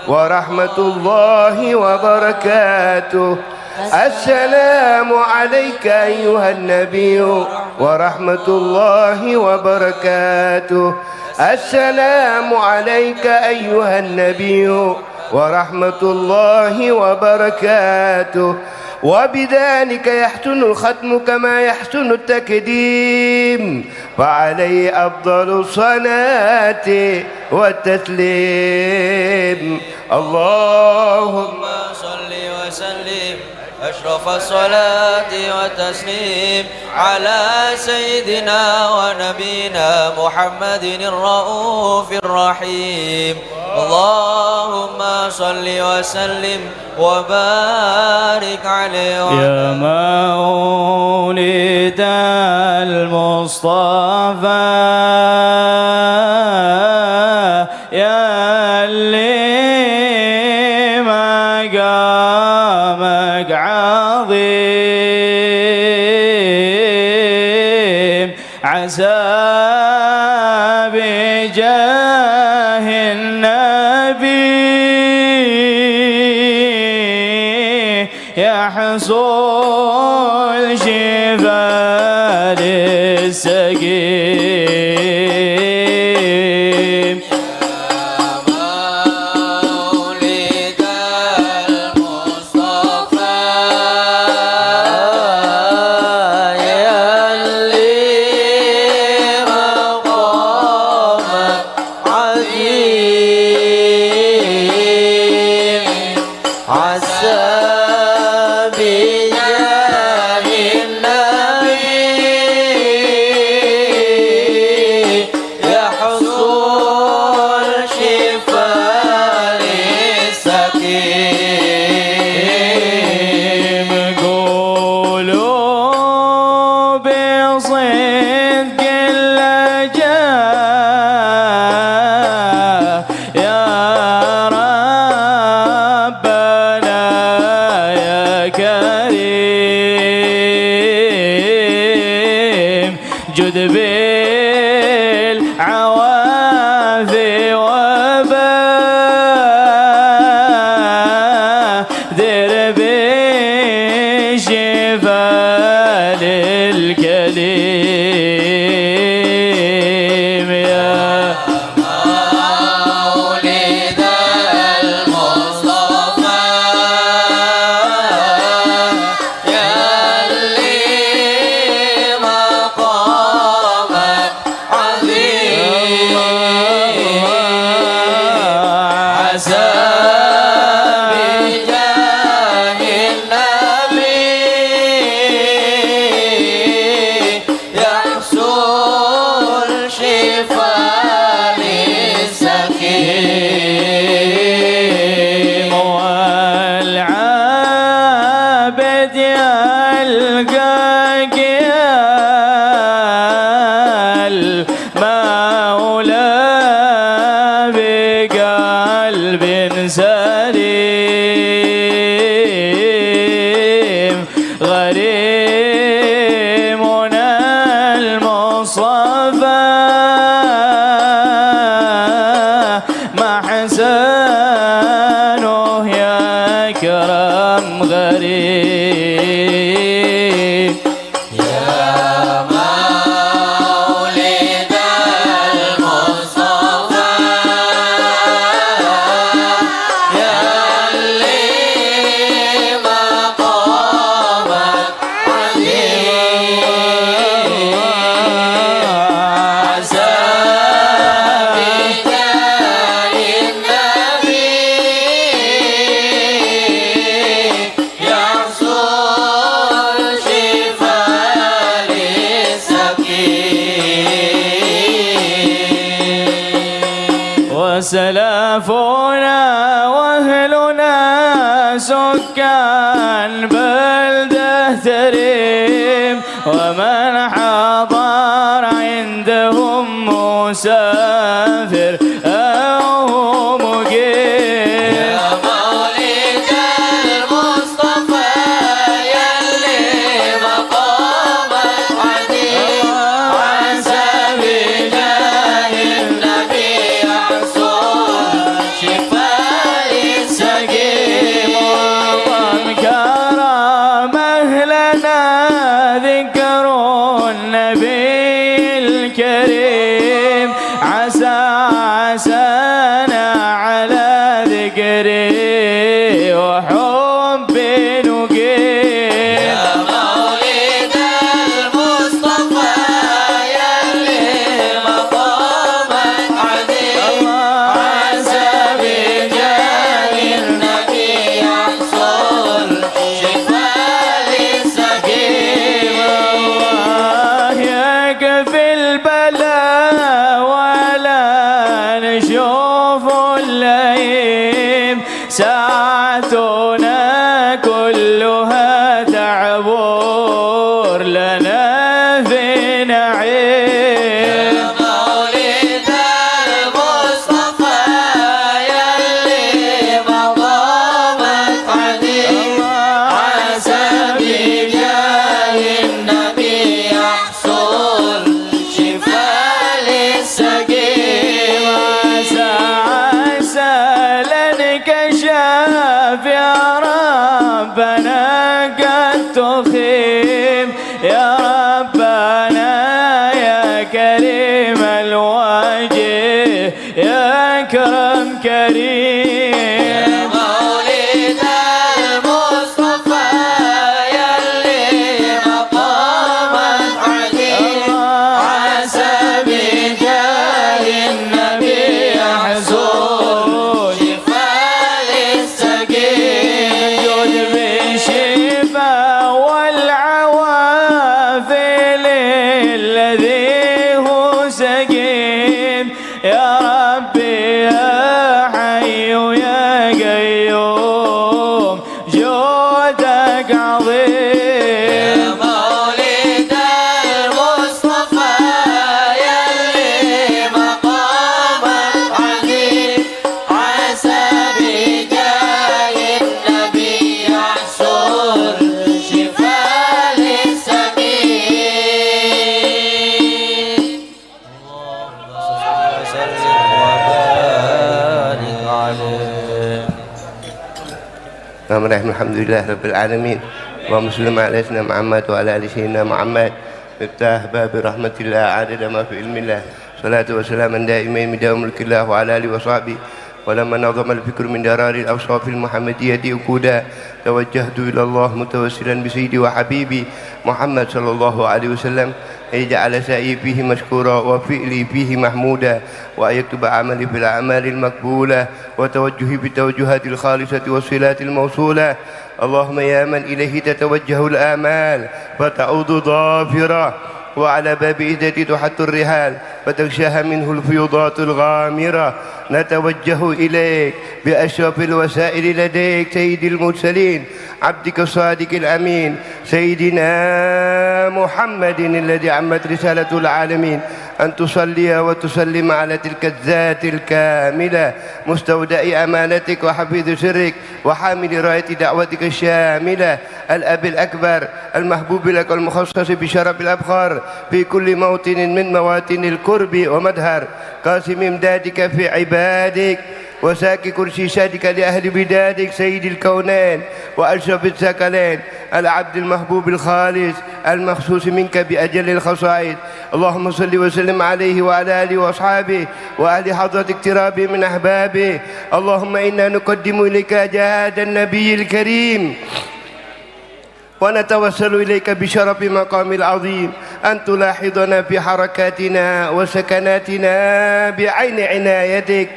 ورحمة الله وبركاته. السلام عليك أيها النبي ورحمة الله وبركاته. السلام عليك أيها النبي ورحمة الله وبركاته. وبذلك يحسن الختم كما يحسن التقديم، فعليه أفضل الصلاة والتسليم. اللهم صل وسلم أشرف الصلاة والتسليم على سيدنا ونبينا محمد الرؤوف الرحيم. اللهم صل وسلم وبارك عليه. يا مولد المصطفى يا اللي مقامك عظيم، عسى بجاه النبي يحصل شفاء للسقيم. عسى قلوب صدق اللجاء يا ربنا يا كريم جد بالعوافي وبادر بالشفاء للكليم يا مولد المصطفى يلي مقامك عظيم عسى بجاه النبي يحصل شفاء للسقيم والعابد يلقاك يا المولى بقلب سليم غريمنا المصطفى محسنه يا كرم غريب يا مولد المصطفى يلي مقامك عظيم عسى بجاه النبي يحصل شفاء للسقيم وسلافنا واهلنا سكان بلده تريم ومن حضر عندهم مسافر أو مقيم يا مولد المصطفى يلي مقامك عظيم عسى بجاه النبي يحصل شفاء للسقيم وطن كرم أهلنا ذكروا النبي الكريم عسى عسانا على ذكري وحبي نقيم يا مولد المصطفى يلي مقامك عظيم عسى بجاه النبي يحصل شفاء للسقيم الله يكفي البلاء ولا نشوف اللئيم ساعتنا كلها تعبور لنا في نعيم مولد المصطفى يلي مقامك عظيم عسى بجاه النبي يحصل شفاء للسقيم عسى عسى لنكشف يا ربنا قد تخيم يا ربنا يا كريم الوجه يا أكرم كريم مولد المصطفى يلي مقامك عظيم عسى بجاه النبي يحصل شفاء للسقيم جود بالشفاء والعوافي للذي هو سقيم يا ربي يا حي Bismillahirrahmanirrahim. Alhamdulillah rabbil alamin. Allahumma salli ala sayyidina Muhammad wa ala ali sayyidina Muhammad. Miftah bab rahmatillah adada ma fi ilmillah. Salatu wa salaman daimain min dawam mulkillah wa ala alihi wa sahbihi. ولما نظم الفكر من درار الأوصاف المحمدية أكودا توجهت إلى الله متوسلا بسيدي وحبيبي محمد صلى الله عليه وسلم أن يجعل سعي فيه مشكورا وفعلي فيه محمودا وأن يكتب عملي في الأعمال المقبولة وتوجهي بالتوجهات الخالصة والصلات الموصولة. اللهم يا من إليه تتوجه الآمال فتعود ظافرة وعلى باب إهدتي تحت الرحال فتغشاها منه الفيوضات الغامرة. نتوجه إليك بأشرف الوسائل لديك سيد المرسلين عبدك الصادق الأمين سيدنا محمد الذي عمت رسالة العالمين أن تصلي وتسلم على تلك الذات الكاملة مستودع أمانتك وحفيظ سرك وحامل راية دعوتك الشاملة الأب الأكبر المحبوب لك المخصص بشرف الأبخار في كل موطن من مواطن القرب ومدهر قاسم إمدادك في عبادك وساك كرسي شادك لأهل بدادك سيد الكونين وأشرف الثقلين العبد المحبوب الخالص المخصوص منك بأجل الخصائص. اللهم صل وسلم عليه وعلى آله وأصحابه وأهل حضرة اقترابه من أحبابه. اللهم إنا نقدم إليك جهاد النبي الكريم ونتوسل إليك بشرف مقام العظيم أن تلاحظنا في حركاتنا وسكناتنا بعين عنايتك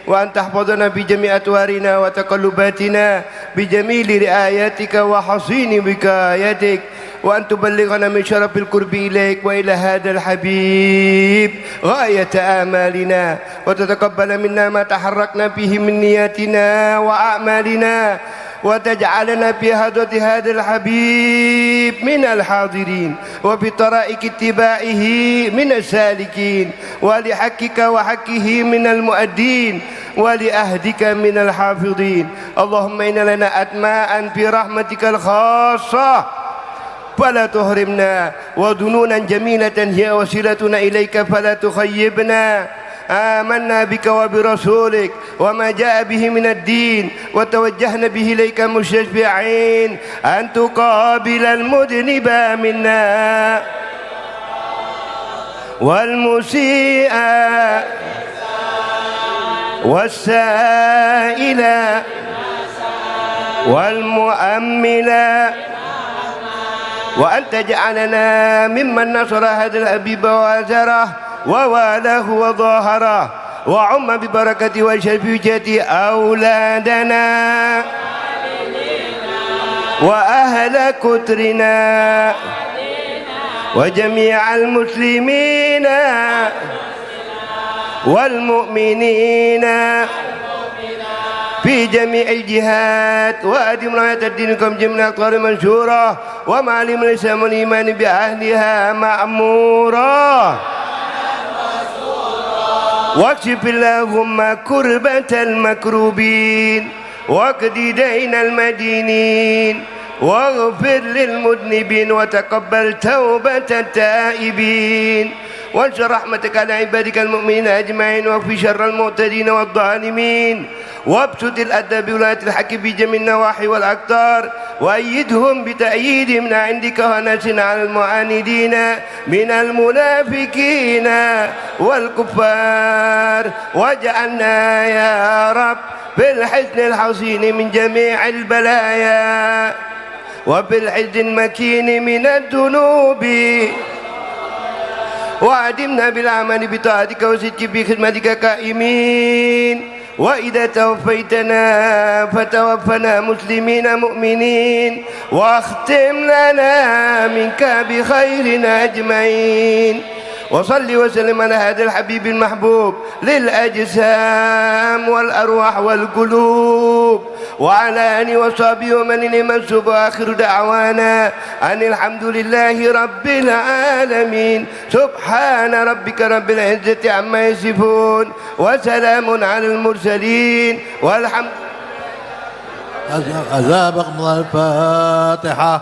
وأن تحفظنا بجميع أطوارنا وتقلباتنا بجميل رعايتك وحصين وقايتك وأن تبلغنا من شرف القرب إليك وإلى هذا الحبيب غاية آمالنا وتتقبل منا ما تحركنا فيه من نياتنا وأعمالنا وتجعلنا في حضرة هذا الحبيب من الحاضرين وبطرائق اتباعه من السالكين ولحقك وحقه من المؤدين ولأهدك من الحافظين. اللهم إن لنا أتماء في رحمتك الخاصة فلا تحرمنا وظنونا جميلة هي وسيلتنا إليك فلا تخيبنا. آمنا بك وبرسولك وما جاء به من الدين وتوجهنا به إليك مشفعين أن تقابل المذنب منا والمسيء والسائل والمؤمل وأن تجعلنا ممن نصر هذا الحبيب وآزره ووالاه وظاهره وعم ببركة وشفيجة أولادنا وأهل كترنا وجميع المسلمين والمؤمنين في جميع الجهات وأدم راية دينكم جميع أقطار منشورة ومعلم الإسلام والإيمان بأهلها مأمورة. واكشف اللهم كربة المكروبين واقض دين المدينين واغفر للمذنبين وتقبل توبة التائبين وانشر رحمتك على عبادك المؤمنين أجمعين واكف شر المعتدين والظالمين وابسط الأدب بولاية الحق في جميع النواحي والأقطار وأيدهم بتأييد من عندك ونسن على المعاندين من المنافقين والكفار واجعلنا يا رب بالحسن الحصين من جميع البلايا وبالحسن المكين من الذنوب وأدمنا بالعمل بطاعتك وصدق في خدمتك قائمين وإذا توفيتنا فتوفنا مسلمين مؤمنين واختم لنا منك بخير أجمعين. وصل وسلم على هذا الحبيب المحبوب للأجسام والأرواح والقلوب وعلى آله وصحبه ومن المنسوب. وآخر دعوانا أن الحمد لله رب العالمين. سبحان ربك رب العزة عما يصفون وسلام على المرسلين والحمد لله. أذابق من الفاتحة.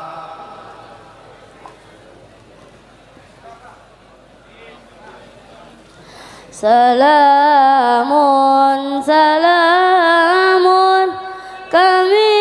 Salamun salamun kami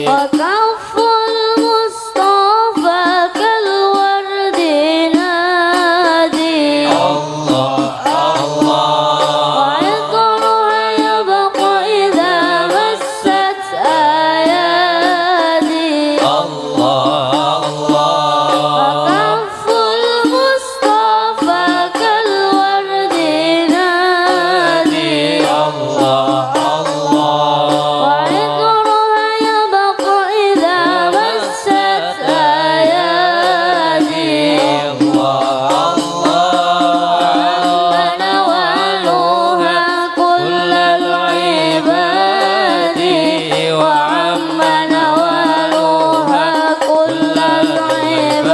وكف المصطفى كالورد نادي وعطرها يبقى إذا مست أيادي وكف المصطفى كالورد نادي وعطرها يبقى إذا مست أيادي وعم نوالها كل العباد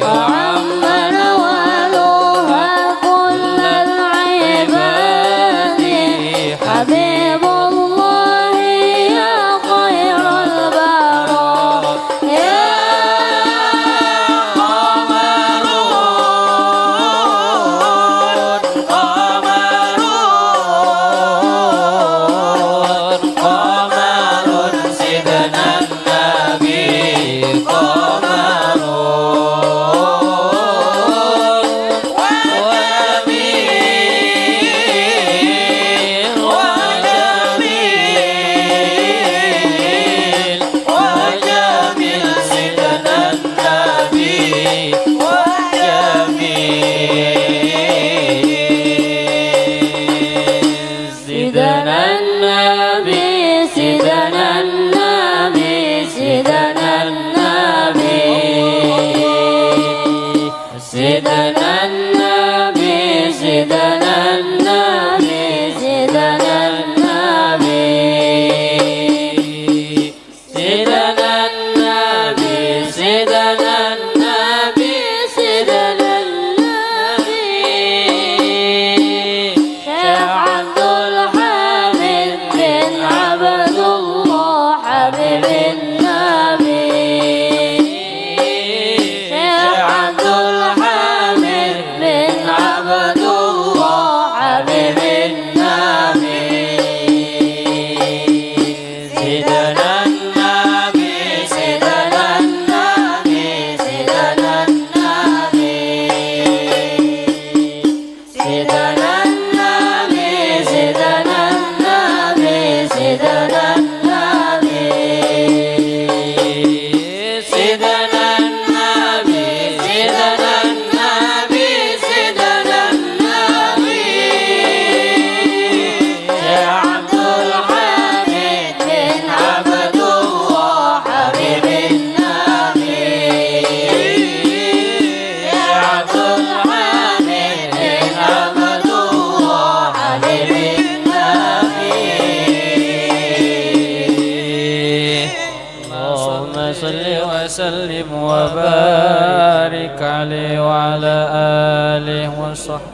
وعم نوالها كل العباد حبيب الله يا خير البراء يا قمر سيدنا النبي قمر وجميل وجميل سيدنا النبي وجميل سيدنا النبي سيدنا النبي سيدنا النبي سيدنا النبي سيدنا النبي سيدنا النبي سيدنا النبي سيدنا النبي سيدنا النبي شيخ عبد الحميد بن عبد الله حبيب النبي شيخ عبد الحميد بن عبد الله حبيب النبي سيدنا النبي سيدنا النبي سيدنا النبي سيدنا النبي سيدنا النبي سيدنا النبي سيدنا النبي سيدنا النبي سيدنا النبي يا عبد الحميد بن عبد الله حبيب النبي يا عبد الحميد بن عبد الله حبيب النبي اللهم صل وسلم وبارك عليه وعلى آله وصحبه